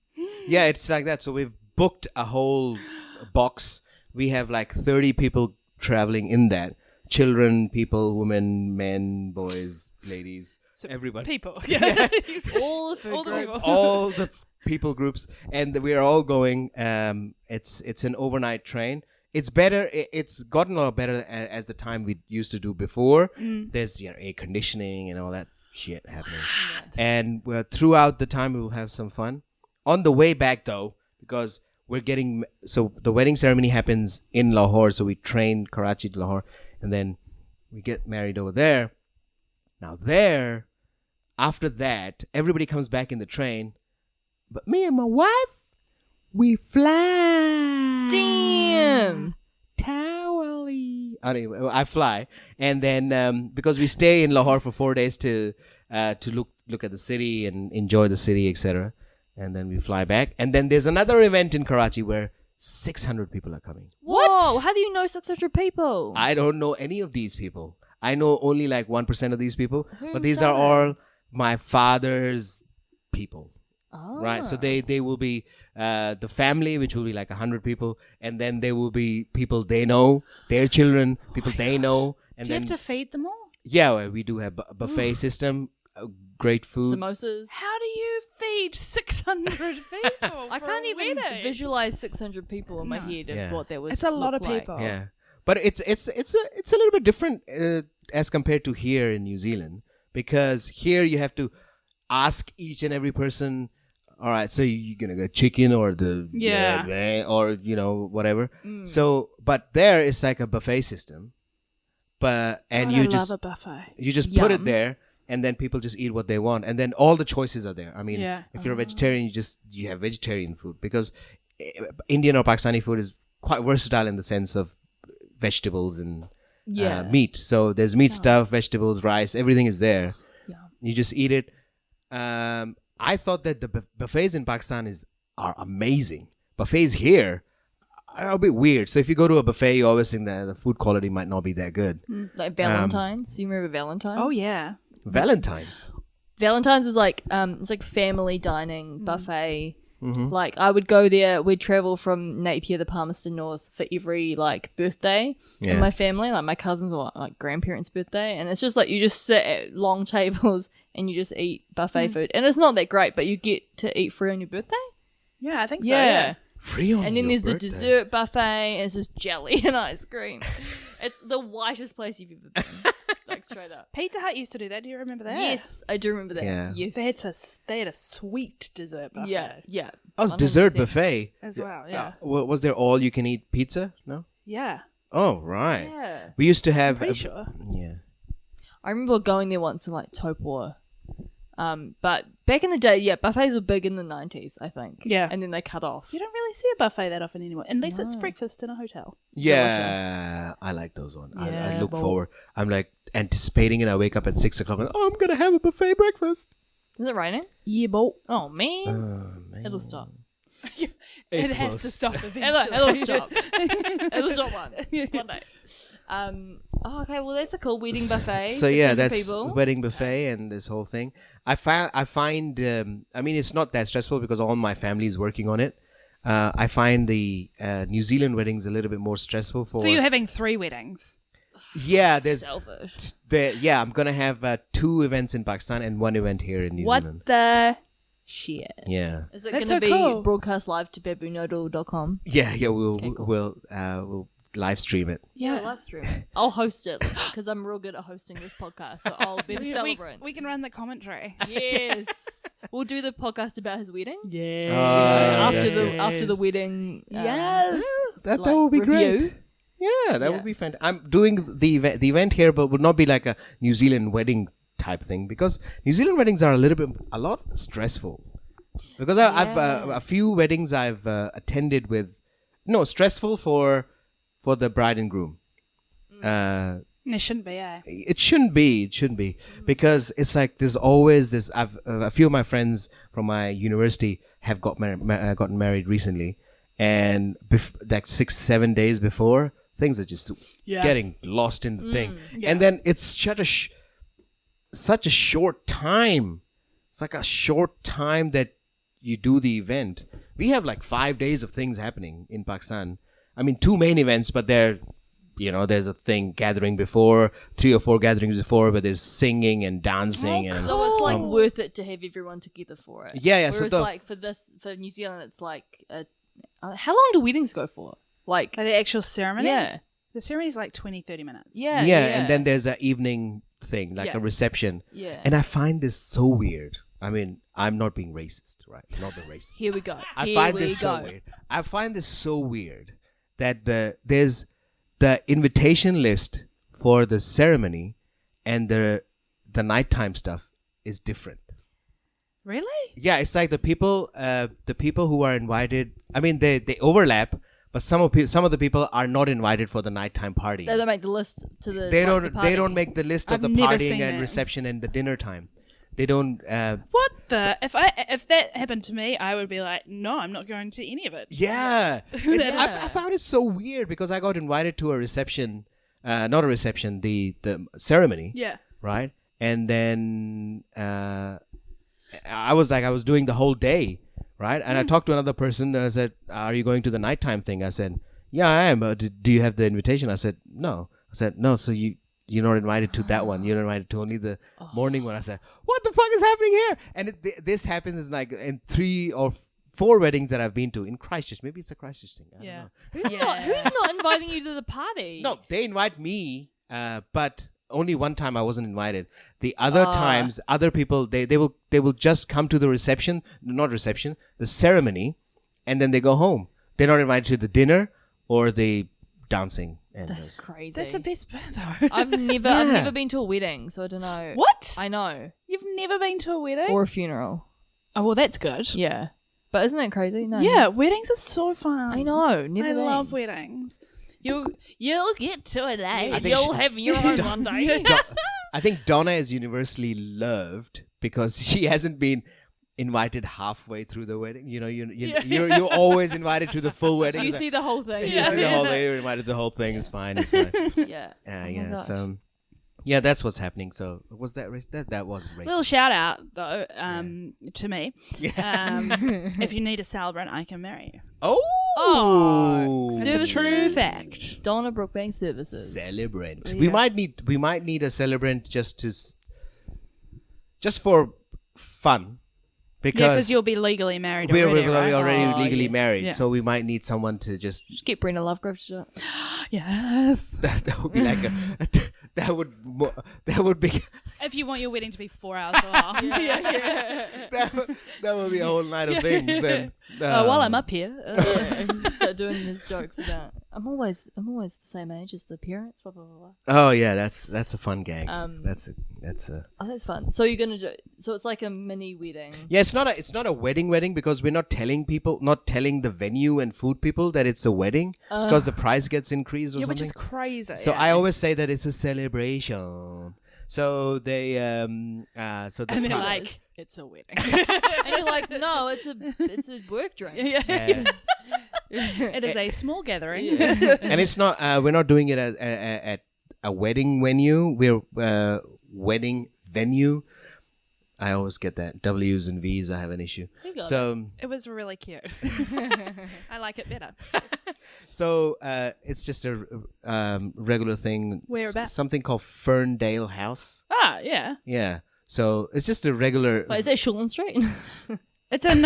Yeah, it's like that. So we've booked a whole box. We have like 30 people traveling in that. Children, people, women, men, boys, ladies, everybody. People. Yeah. All the food All the groups. people. All the people groups, and we are all going. It's an overnight train. It's better. It's gotten a lot better as the time we used to do before. There's air conditioning and all that shit happening. And throughout the time we will have some fun. On the way back though, because so the wedding ceremony happens in Lahore, so we train Karachi to Lahore, and then we get married over there. Now there, after that, everybody comes back in the train, but me and my wife, we fly. Damn. Tower. Anyway, I fly, and then because we stay in Lahore for 4 days to look at the city and enjoy the city, etc. And then we fly back, and then there's another event in Karachi where 600 people are coming. Whoa! How do you know 600 people? I don't know any of these people. I know only like 1% of these people, but Who's these that? are all my father's people. Oh. Right, so they will be the family, which will be like 100 people, and then there will be people they know, their children, people they know, and Do you then have to feed them all? yeah, well, we do have a buffet system, great food. Samosas. How do you feed 600 people? I can't even visualize 600 people in my head of Yeah. what that would It's a lot look of like. people. Yeah, but it's a little bit different as compared to here in New Zealand, because here you have to ask each and every person. All right, so you're gonna get chicken or or whatever. So, but there it's like a buffet system, and God, you I just love a buffet. put it Yum. there, and then people just eat what they want, and then all the choices are there. I mean, Yeah. if you're a vegetarian, you have vegetarian food, because Indian or Pakistani food is quite versatile in the sense of vegetables and meat. So there's meat stuff, vegetables, rice, everything is there. Yeah. You just eat it. I thought that the buffets in Pakistan are amazing. Buffets here are a bit weird. So if you go to a buffet, you always think that the food quality might not be that good. Like Valentine's. You remember Valentine's? Oh, yeah. Valentine's. Valentine's is like it's like family dining buffet. Like I would go there. We'd travel from Napier to Palmerston North for every like birthday in my family, like my cousins or like grandparents' birthday, and it's just like you just sit at long tables and you just eat buffet food, and it's not that great, but you get to eat free on your birthday. Yeah, I think so. Yeah. Free on And then your there's the birthday. dessert buffet, and it's just jelly and ice cream. It's the whitest place you've ever been, like straight up. Pizza Hut used to do that. Do you remember that? Yes, I do remember that. Yeah. Yes. They had a sweet dessert buffet. Yeah. Oh, dessert 100%. buffet. As well, yeah. Was there all you can eat pizza? No. Yeah. Oh, right. Yeah. We used to have. Pretty sure. Yeah. I remember going there once in like Topor. But back in the day, buffets were big in the 90s, I think. Yeah. And then they cut off. You don't really see a buffet that often anymore, unless it's breakfast in a hotel. Yeah, I like those ones. I Yeah, look boy. forward. I'm like anticipating it. I wake up at 6 o'clock and I'm gonna have a buffet breakfast. Is it raining? Yeah, boat. Oh, man. Man. It'll stop. It has must. to stop eventually. It'll stop. It'll stop one day. Okay, well, that's a cool wedding buffet. So yeah, 600 that's people. wedding buffet and this whole thing. I find. I mean, it's not that stressful because all my family is working on it. I find the New Zealand weddings a little bit more stressful for. So you're having 3 weddings. Yeah, there's. Selfish. I'm gonna have 2 events in Pakistan and 1 event here in New Zealand. What the shit? Yeah. Is it That's going to so be cool. broadcast live to baboonodle.com? Yeah. We'll Okay, cool. we'll live stream it. Yeah, live stream. I'll host it because I'm real good at hosting this podcast, so I'll be the celebrant. We can run the commentary. Yes. We'll do the podcast about his wedding. Yeah. After the wedding. Yes. That like, would be review. great. Yeah, that Yeah. would be fantastic. I'm doing the event here, but would not be like a New Zealand wedding type thing because New Zealand weddings are a lot stressful. Because I've a few weddings I've attended with, stressful for the bride and groom. It shouldn't be, eh? It shouldn't be because it's like there's always this. A few of my friends from my university have gotten married recently, and like 6-7 days before, things are just getting lost in the thing, and then it's such a short time. It's like a short time that you do the event. We have like 5 days of things happening in Pakistan. I mean, 2 main events, but there's a thing gathering before, 3 or 4 gatherings before, but there's singing and dancing and So it's like worth it to have everyone together for it. Yeah. Whereas So like for New Zealand, it's like how long do weddings go for? Like The actual ceremony? yeah, The ceremony is like 20-30 minutes. yeah, and then there's an evening thing, like Yeah. a reception. yeah. And I find this so weird. I mean, I'm not being racist, right? I'm not being racist. Here we go. I Here find we this go. so weird. I find this so weird that there's the invitation list for the ceremony and the nighttime stuff is different. Really? Yeah, it's like the people who are invited. I mean, they overlap, But some of the people are not invited for the nighttime party. They don't make the list to the. They like, the don't party. make the list of I've the never partying seen and that. reception and the dinner time. They don't. What the? If that happened to me, I would be like, no, I'm not going to any of it. Yeah, I found it so weird because I got invited to a reception, not a reception, the ceremony. Yeah. Right, and then I was doing the whole day, right, and I talked to another person. I said, "Are you going to the nighttime thing?" I said, "Yeah, I am." Do you have the invitation? I said, "No." I said, "No." So you're not invited to that one. You're invited to only the morning one. I said, "What the fuck is happening here?" And this happens is like in 3 or 4 weddings that I've been to in Christchurch. Maybe it's a Christchurch thing. I don't know. Who's not inviting you to the party? No, they invite me, but only one time I wasn't invited. The other times, other people they will just come to the reception, not reception, the ceremony, and then they go home. They're not invited to the dinner or the dancing. And That's crazy. That's the best bit, though. I've never been to a wedding, so I don't know. What? I know. You've never been to a wedding? Or a funeral. Oh, well, that's good. Yeah. But isn't that crazy? No. Yeah, weddings are so fun. I know. Never I been. love weddings. You'll get to it, eh? I think You'll have your own one day. I think Donna is universally loved because she hasn't been invited halfway through the wedding. You know, you're always invited to the full wedding. You see the whole thing. You see the whole thing. You're invited the whole thing. It's fine. It's fine. Yeah. Yeah. gosh. So, yeah, that's what's happening. So, was that that wasn't racist? Little shout out though to me. Yeah. If you need a celebrant, I can marry you. Oh, That's a Services. true fact. Donna Brookbanks services. celebrant. Yeah. We might need a celebrant just for fun. Because you'll be legally married we're already, right? already legally yes. married, Yeah. so we might need someone to just Get Brenda Lovegrove to do it. Yes. that would be like that would be If you want your wedding to be 4 hours long. that would be a whole night of things. And, While I'm up here. Start doing his jokes about I'm always the same age as the parents. Blah blah blah. blah. oh yeah, that's a fun gag. That's a Oh, that's fun. So you're gonna do. So it's like a mini wedding. yeah. It's not a wedding because we're not telling the venue and food people that it's a wedding because the price gets increased or Yeah, something. which is crazy. So I always say that it's a celebration. So they And they're like, it's a wedding. And you're like, no, it's a work drink. Yeah. It is a small gathering. and it's not. We're not doing it at a wedding venue. We're wedding venue. I always get that W's and V's. I have an issue. You got So It was really cute. I like it better. so it's just a regular thing. Whereabouts? Something called Ferndale House. Ah, yeah. Yeah. So it's just a regular. Wait, is that Shortland Street? It's in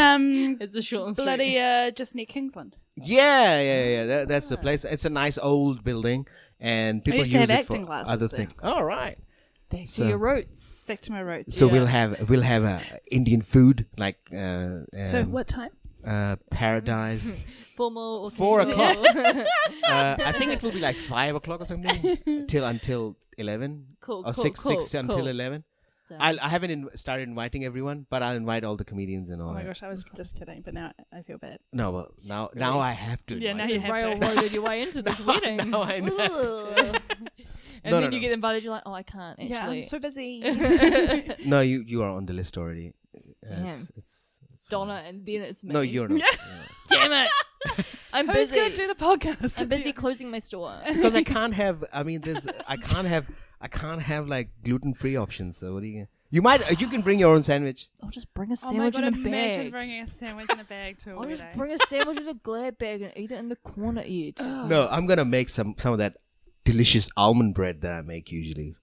It's the Shortland Street. bloody just near Kingsland. Yeah. That's the place. It's a nice old building, and people used to use have it for acting classes other there. things. All right. Back So- to your roots. Back to my roots. So Yeah. we'll have Indian food like So what time? paradise. Formal or 4 casual? I think it will be like 5 o'clock or something until 11 Cool, or cool, 6 cool, until cool. 11. Stay. I haven't started inviting everyone, but I'll invite all the comedians and all Oh my that. gosh, I was just kidding, but now I feel bad. No, well now I have to. Yeah, invite now you them. have to. Railroaded your way into this wedding. No, I know. Ugh. And No, then no, you no. get invited, you're like, oh, I can't actually. Yeah, I'm so busy. No, you are on the list already. Damn. It's Donna, and then it's me. no, you're not. Damn it. I'm Who's busy. going to do the podcast? I'm busy closing my store. Because I can't have. I mean, I can't have like gluten-free options. So what are you? You can bring your own sandwich. I'll just bring a Oh my sandwich god, in a imagine bag. bringing a sandwich in a bag to a I'll just wedding. bring a sandwich in a glad bag and eat it in the corner edge. No, I'm gonna make some of that delicious almond bread that I make usually.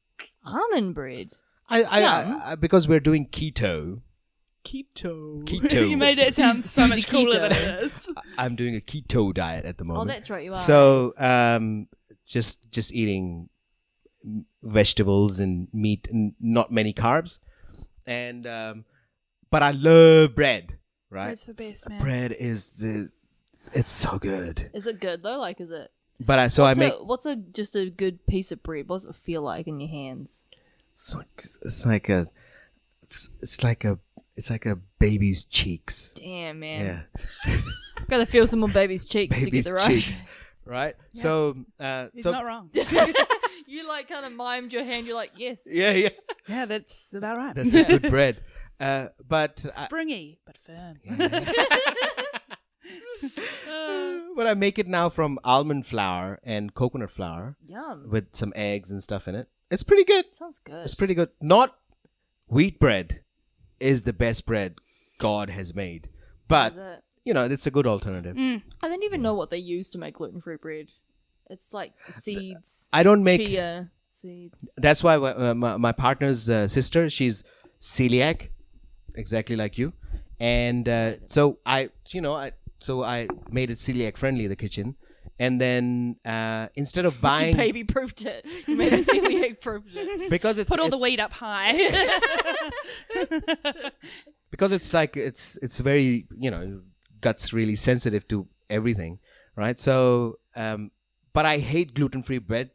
Almond bread. I because we're doing keto. Keto. You made it sound so Susie much cooler Keto. than it is. I'm doing a keto diet at the Oh, moment. that's right, you are. So just eating vegetables and meat and not many carbs, and but I love bread. Right, Bread's the best, man. bread is it's so good. Is it good though? Like, is it? But I make What's just a good piece of bread? What does it feel like in your hands? it's like a baby's cheeks. Damn, man. Yeah. Gotta feel some more baby's cheeks to get baby's the right. cheeks, right? So, He's so not wrong. You like kind of mimed your hand. You're like, yes. yeah, Yeah, that's about right. that's a good bread. But Springy, but firm. but I make it now from almond flour and coconut flour Yum. with some eggs and stuff in it. It's pretty good. Sounds good. It's pretty good. Not wheat bread is the best bread God has made, but Is it? you know it's a good alternative. I don't even know what they use to make gluten-free bread. It's like seeds, I don't make. chia seeds. That's why my partner's sister, she's celiac, exactly like you, and so I made it celiac friendly in the kitchen, and then instead of You buying baby proofed it. You made a celiac proofed it. because it's Put all the it's- weed up high. because it's like it's very gut's really sensitive to everything, right? So but I hate gluten-free bread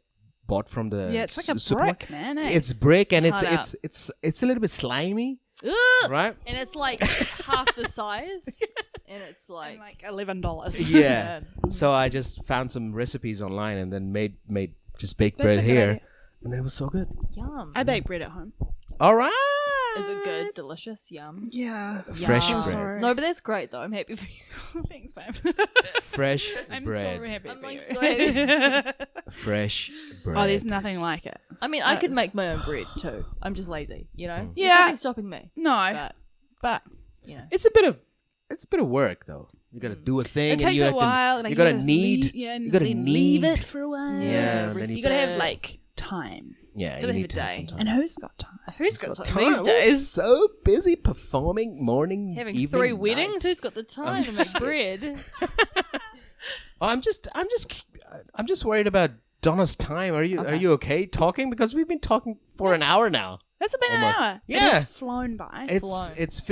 bought from the Yeah, it's like a supermarket. brick, man. Eh? It's brick and Cut up. it's a little bit slimy, Ugh! right? And it's like half the size. And it's And like, $11. Yeah. So I just found some recipes online and then made just baked That's bread a good here, idea. and then it was so good. yum. I bake bread at home. All right. Is it good? Delicious? Yum. Yeah. Fresh Yum. bread. No, but that's great though. I'm happy for you. Thanks, babe. Fresh I'm bread. so happy I'm for like you. so happy. Fresh bread. Oh, there's nothing like it. I mean, I could make my own bread too. I'm just lazy, you know? There's Yeah. nothing stopping me. No, But, but you know. It's a bit of work though. You gotta do a thing. it takes and you a have while. To, like, you gotta just knead. leave, you gotta leave knead. it for a while. Yeah, and then rest You gotta have it. like time. Yeah, Gotta you have need a to have day. some time. And who's got time? Who's got time Time. these We're days? so busy performing morning, Having evening, 3 weddings? night. Who's got the time to make bread? Oh, I'm just worried about Donna's time. Are you okay talking? Because we've been talking for an hour now. That's been Almost. an hour. Yeah. It has flown by. It's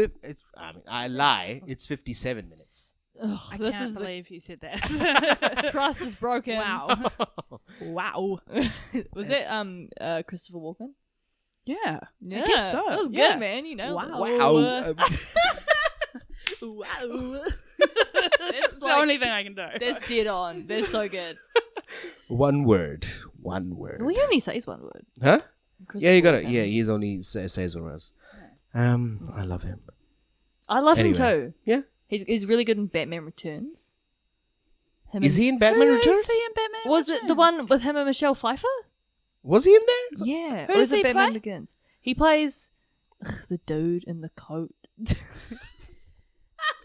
I mean, I lie. It's 57 minutes. Ugh, I this can't is believe you said that. trust is broken. Wow. Wow. Was it Christopher Walken? Yeah. Yeah, I guess so. That was Yeah. good, man. You know. Wow. Wow. Wow. That's It's the only thing I can do. That's dead on. They're so good. One word. Well, he only says one word. Huh? Christopher Yeah, you gotta. Walken. Yeah, he's only says one word. I love him. I love Anyway. him too. Yeah. He's really good in Batman Returns. Him Is and- he in Batman Who Returns? is he in Batman Was it the Returns? one with him and Michelle Pfeiffer? Was he in there? Yeah. Who or does is it he Batman play? Begins? He plays the dude in the coat.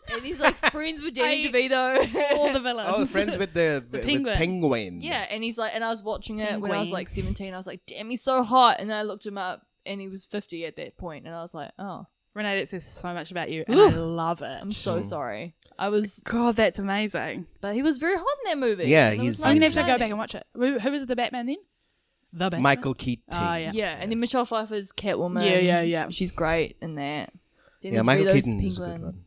And he's like friends with Danny I- DeVito. All the villains. Oh, friends with the penguin. penguin. Yeah, and he's like, and I was watching it when I was Penguin. like 17. I was like, damn, he's so hot. And then I looked him up, and he was 50 at that point, and I was like, oh, Renee, that says so much about you, and Ooh. I love it. I'm so sorry. I was, God, that's amazing. but he was very hot in that movie. Yeah, and it was he's- I'm gonna have nice to go shining. back and watch it. Who was the Batman then? The Batman. Michael Keaton. Oh, yeah. Yeah, and then Michelle Pfeiffer's Catwoman. Yeah. She's great in that. Danny Yeah, Michael DeVito's Keaton is a good Penguin. one.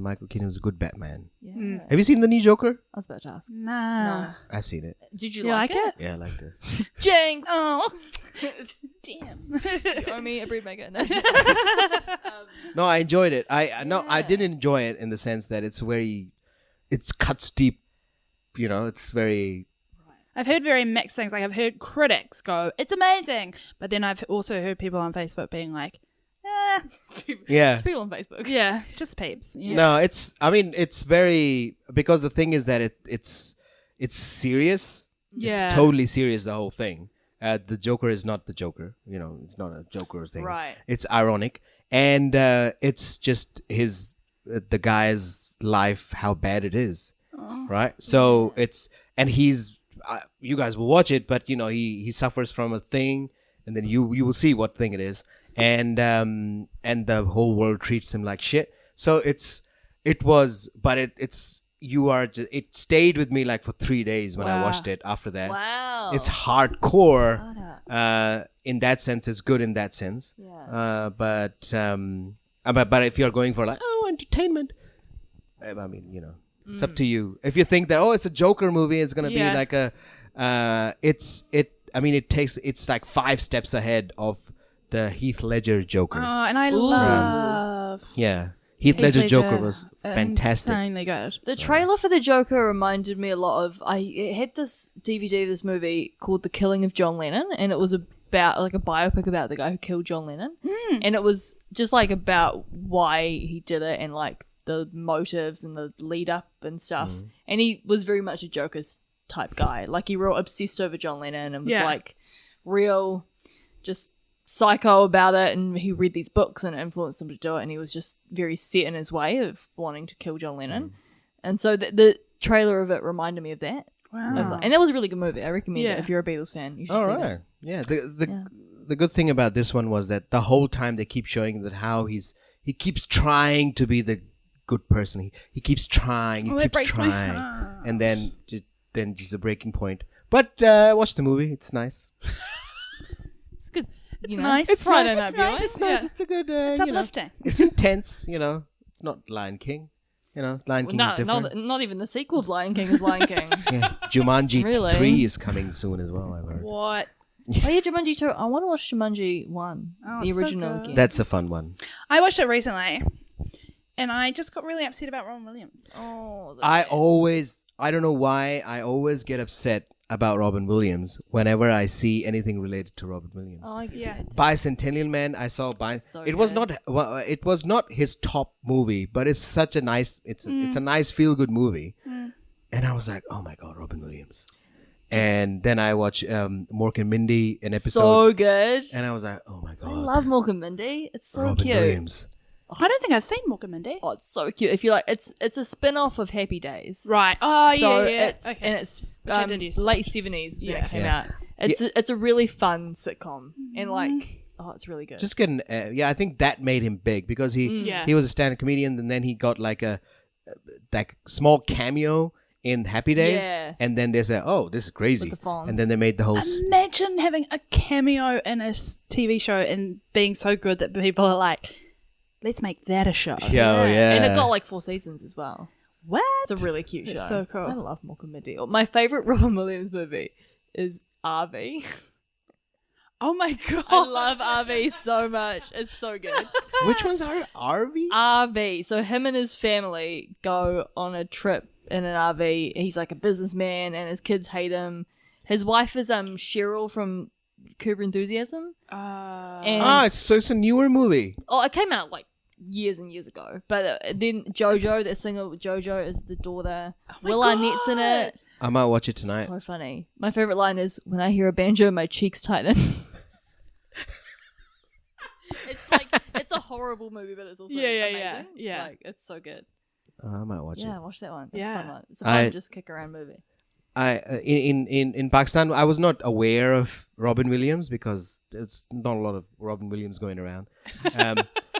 Michael Keaton was a good Batman. Yeah. Have you seen the new Joker? I was about to ask. Nah. I've seen it. Did you You like it? Yeah, I liked it. Jinx! Oh. Damn. You owe me a breed maker. No. No, I enjoyed it. I did enjoy it in the sense that it's cuts deep. You know, it's very. I've heard very mixed things. Like I've heard critics go, "It's amazing," but then I've also heard people on Facebook being like, Yeah. There's people on Facebook. "Yeah, just peeps." Yeah. No, it's. I mean, it's very because the thing is that it's serious. Yeah. It's totally serious. The whole thing. The Joker is not the Joker. You know, it's not a Joker thing. Right. It's ironic, and it's just the guy's life, how bad it is. Right. So he's. You guys will watch it, but you know he suffers from a thing, and then you will see what thing it is, and the whole world treats him like shit. So it stayed with me like for 3 days when I Wow. watched it. After that, Wow. it's hardcore. In that sense, it's good in that sense. Yeah. But if you're going for like entertainment, I mean, you know. It's up to you. If you think that it's a Joker movie, it's gonna be Yeah. like it's like 5 steps ahead of the Heath Ledger Joker. Oh, and I Ooh. love. Yeah, Heath Ledger's Joker was fantastic. Insanely good. The trailer for the Joker reminded me a lot of. It had this DVD of this movie called The Killing of John Lennon, and it was about like a biopic about the guy who killed John Lennon, and it was just like about why he did it and like the motives and the lead up and stuff. And he was very much a Joker's type guy. Like he real obsessed over John Lennon and was like real just psycho about it, and he read these books and it influenced him to do it, and he was just very set in his way of wanting to kill John Lennon. And so the trailer of it reminded me of that. Wow. And that was a really good movie. I recommend it if you're a Beatles fan. You should see it. Yeah. The good thing about this one was that the whole time they keep showing that how he keeps trying to be the good person. He keeps trying. He keeps trying, and then just a breaking point. But watch the movie. It's nice. It's good. It's nice. It's Friday night It's nice. It's nice. It's a good. It's uplifting. It's intense. It's not Lion King. Lion King is different. Not even the sequel of Lion King is Lion King. Yeah. Jumanji Really? 3 is coming soon as well, I've heard. What? Oh yeah, Jumanji 2. I want to watch Jumanji 1, the so original good. again. That's a fun one. I watched it recently, and I just got really upset about Robin Williams. Oh, I don't know why, I always get upset about Robin Williams whenever I see anything related to Robin Williams. I guess that too. Bicentennial Man, I saw So it was good. it was not his top movie, but it's such a nice it's a nice feel good movie. And I was like, "Oh my god, Robin Williams." And then I watched Mork and Mindy, an episode, So good. and I was like, "Oh my god, I love Mork and Mindy. It's so Robin cute. Williams." I don't think I've seen Mork and Mindy. Oh, it's so cute. If you like, it's a spin-off of Happy Days. Right. Oh, So yeah. it's Okay. and it's Which I did used to late watch. 70s when Yeah. it came Yeah. out. It's a really fun sitcom and like it's really good. Just getting I think that made him big because Yeah. he was a stand-up comedian, and then he got like a small cameo in Happy Days, Yeah. and then they said, "Oh, this is crazy," With the Fonz. and then they made the whole. Imagine having a cameo in a TV show and being so good that people are like, let's make that a show. Yeah. And it got like 4 seasons as well. What? It's a really cute show. It's so cool. I love Mork and Mindy. My favorite Robin Williams movie is RV. Oh my god. I love RV so much. It's so good. Which ones are RV? RV. So him and his family go on a trip in an RV. He's like a businessman and his kids hate him. His wife is Cheryl from Curb Your Enthusiasm. And It's a newer movie. it came out like years and years ago. But then JoJo, that singer JoJo, is the daughter. Will Arnett's in it. I might watch it tonight. So funny. My favorite line is, "When I hear a banjo, my cheeks tighten." It's a horrible movie, but it's also amazing. Yeah. Like it's so good. I might watch Yeah, it. watch that one. It's Yeah. a fun one. It's a fun just kick around movie. In Pakistan, I was not aware of Robin Williams because there's not a lot of Robin Williams going around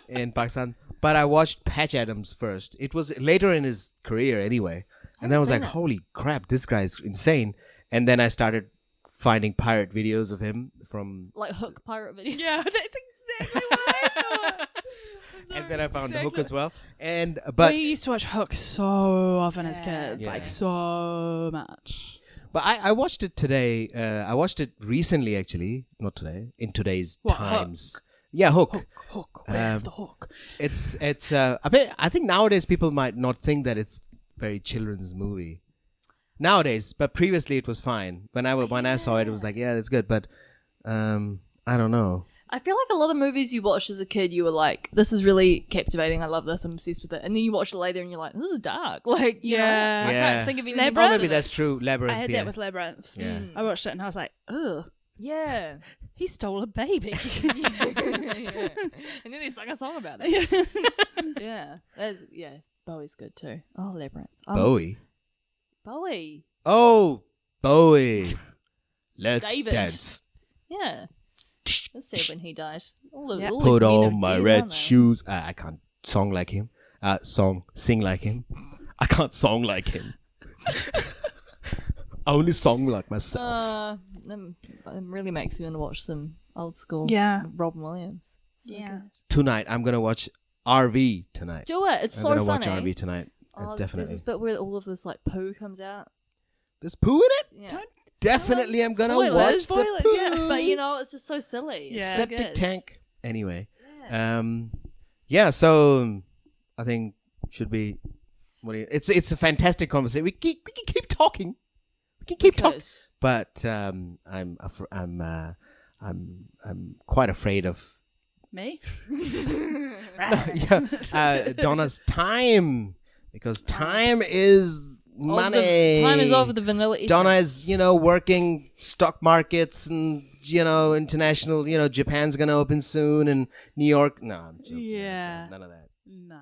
in Pakistan. But I watched Patch Adams first. It was later in his career anyway. And then I was like, holy crap, this guy's insane. And then I started finding pirate videos of him from... Like Hook pirate video. Yeah, that's exactly what I thought. And then I found Hook as well. But we used to watch Hook so often as kids, Yeah. like so much. But I watched it today. I watched it recently, actually. Not today. In today's What, times. Yeah, Hook. Hook, where's the hook? It's I think nowadays people might not think that it's very children's movie. Nowadays, but previously it was fine. When I saw it, it was like, yeah, that's good. But I don't know. I feel like a lot of movies you watched as a kid, you were like, "This is really captivating. I love this. I'm obsessed with it." And then you watch it later, and you're like, "This is dark." Like, you know, I Yeah. can't think of anything. Labyrinth? Oh, positive. maybe that's true. Labyrinth. I had yeah. that with Labyrinth. Yeah. I watched it and I was like, ugh, Yeah. he stole a baby. Yeah. And then he sung a song about it. Yeah. Bowie's good too. Oh, Labyrinth. Bowie. Bowie. Oh, Bowie. Let's David. dance. Yeah. Let's see when he died. All Yeah. all Put his men on are my dead, red aren't they? shoes. I can't sing like him. Sing like him. I can't song like him. I only song like myself. It really makes me want to watch some old school Yeah. Robin Williams. So Yeah. good. Tonight, I'm gonna watch RV tonight. Do it. It's I'm so gonna funny. watch RV tonight. It's There's definitely. this bit where all of this like poo comes out. There's poo in it. Yeah. Definitely, I'm gonna Spoilers. watch the Spoilers, poo. yeah. But you know, it's just so silly. It's Yeah. so Septic good. tank. Anyway, yeah. So I think should be. It's a fantastic conversation. We can keep talking. We can keep talking. But I'm quite afraid of Me? Donna's time, because time is money. Time is over the vanilla essence. Donna is, working stock markets and, international, Japan's going to open soon and New York. No, I'm joking. Yeah. None of that. No.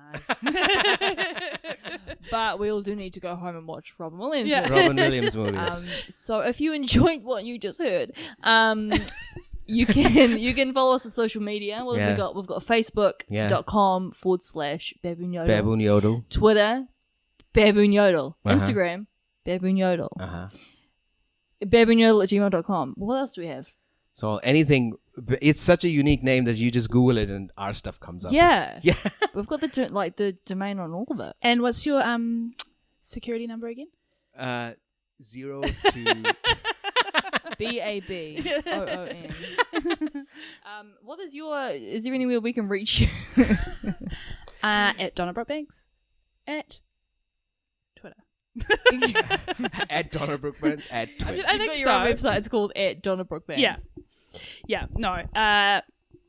But we all do need to go home and watch Robin Williams. Yeah. movies. Robin Williams movies. So if you enjoyed what you just heard, you can follow us on social media. What have we got? We've got facebook.com/Baboon Yodel. Baboon Yodel. Twitter, Baboon Yodel. Instagram, Baboon Yodel. BaboonYodel@gmail.com. What else do we have? So anything, it's such a unique name that you just Google it and our stuff comes up. Yeah. Yeah. We've got the domain on all of it. And what's your security number again? 0 to... BABOON. What is is there anywhere we can reach you? At Donna Brookbanks. At Twitter. At Donna Brookbanks. At Twitter. I You've think got your so. own website. It's called Donna Brookbanks. Yeah. Yeah. No.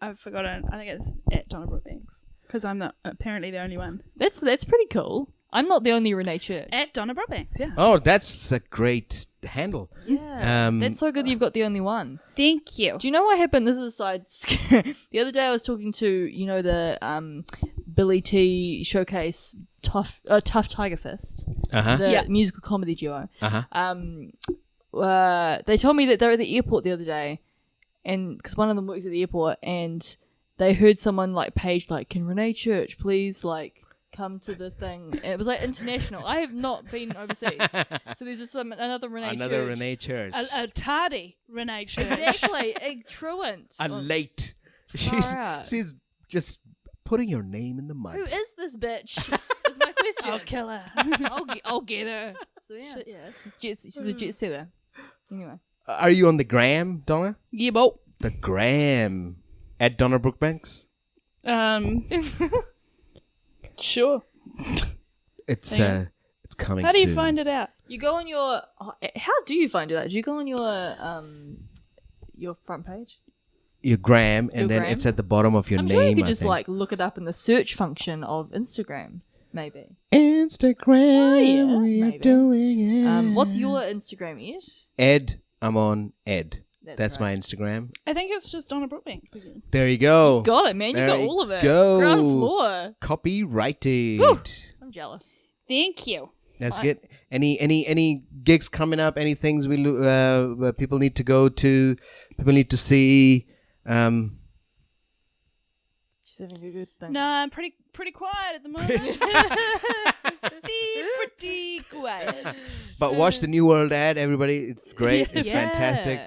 I've forgotten. I think it's at Donna Brookbanks because I'm apparently the only one. That's pretty cool. I'm not the only Renee Church. At Donna Brookbanks. Yeah. Oh, that's a great handle. Yeah. That's so good you've got the only one. Thank you. Do you know what happened? This is a side scare. The other day I was talking to, the Billy T showcase Tough Tiger Fist, the musical comedy duo. They told me that they were at the airport the other day, and because one of them works at the airport, and they heard someone page can Renee Church please come to the thing, and it was international. I have not been overseas, so there's another Renee Church. A tardy Renee Church. Exactly, a truant. A late. Far She's just putting your name in the mud. Who is this bitch? Is my question. I'll kill her. I'll get her. So yeah, Shit, yeah. she's a jet setter. Anyway, Are you on the gram, Donna? Yeah, bo. The gram at Donna Brookbanks. Sure. It's coming. How do you soon. find it out? you go on your. How do you find that? Do you go on your front page? Your gram, and Your then gram? it's at the bottom of your I'm name. sure you could I just think. look it up in the search function of Instagram, maybe. Instagram, we're Maybe. doing it. What's your Instagram, Ed? Ed? I'm on Ed. That's right. my Instagram. I think it's just Donna Brookbanks again. There you go. Got it, man. You There got you all of it. go. Ground floor. Copyrighted. Woo. I'm jealous. Thank you. That's good. Any gigs coming up? Any things where people need to go to? People need to see. She's having a good thing. No, I'm pretty quiet at the moment. pretty quiet. But watch the New World ad, everybody. It's great. It's Yeah. fantastic.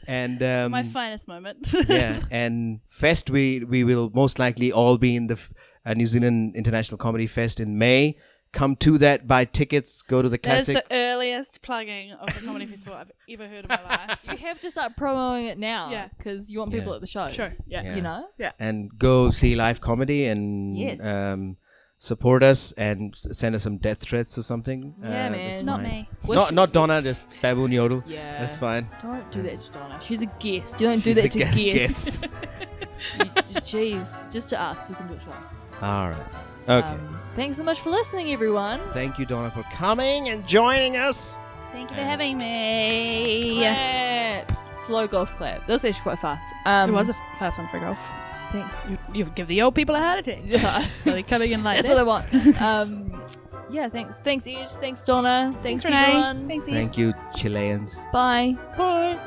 And My finest moment. yeah, and Fest we will most likely all be in the New Zealand International Comedy Fest in May. Come to that, buy tickets, go to the That is classic. the earliest plugging of the comedy festival I've ever heard in my life. You have to start promoting it now. Yeah. Because you want people at the shows. Sure. Yeah. Yeah. You know? And go see live comedy and Yes. support us and send us some death threats or something. Yeah, man. that's Not fine. me. Not Donna, just Baboon Yodel. Yeah. That's fine. Don't do that to Donna. She's a guest. You don't do She's that to a guests. Jeez. Just to us. You can do it to us. All right. Okay. Thanks so much for listening, everyone. Thank you, Donna, for coming and joining us. Thank you for having me. Claps. Slow golf clap. That was actually quite fast. It was a fast one for golf. Thanks. You give the old people a heart attack. Yeah. They're coming in like That's what I want. Yeah, thanks. Thanks, Ed. Thanks, Donna. Thanks Renee. everyone. Thanks, Ian. Thank you, Chileans. Bye. Bye.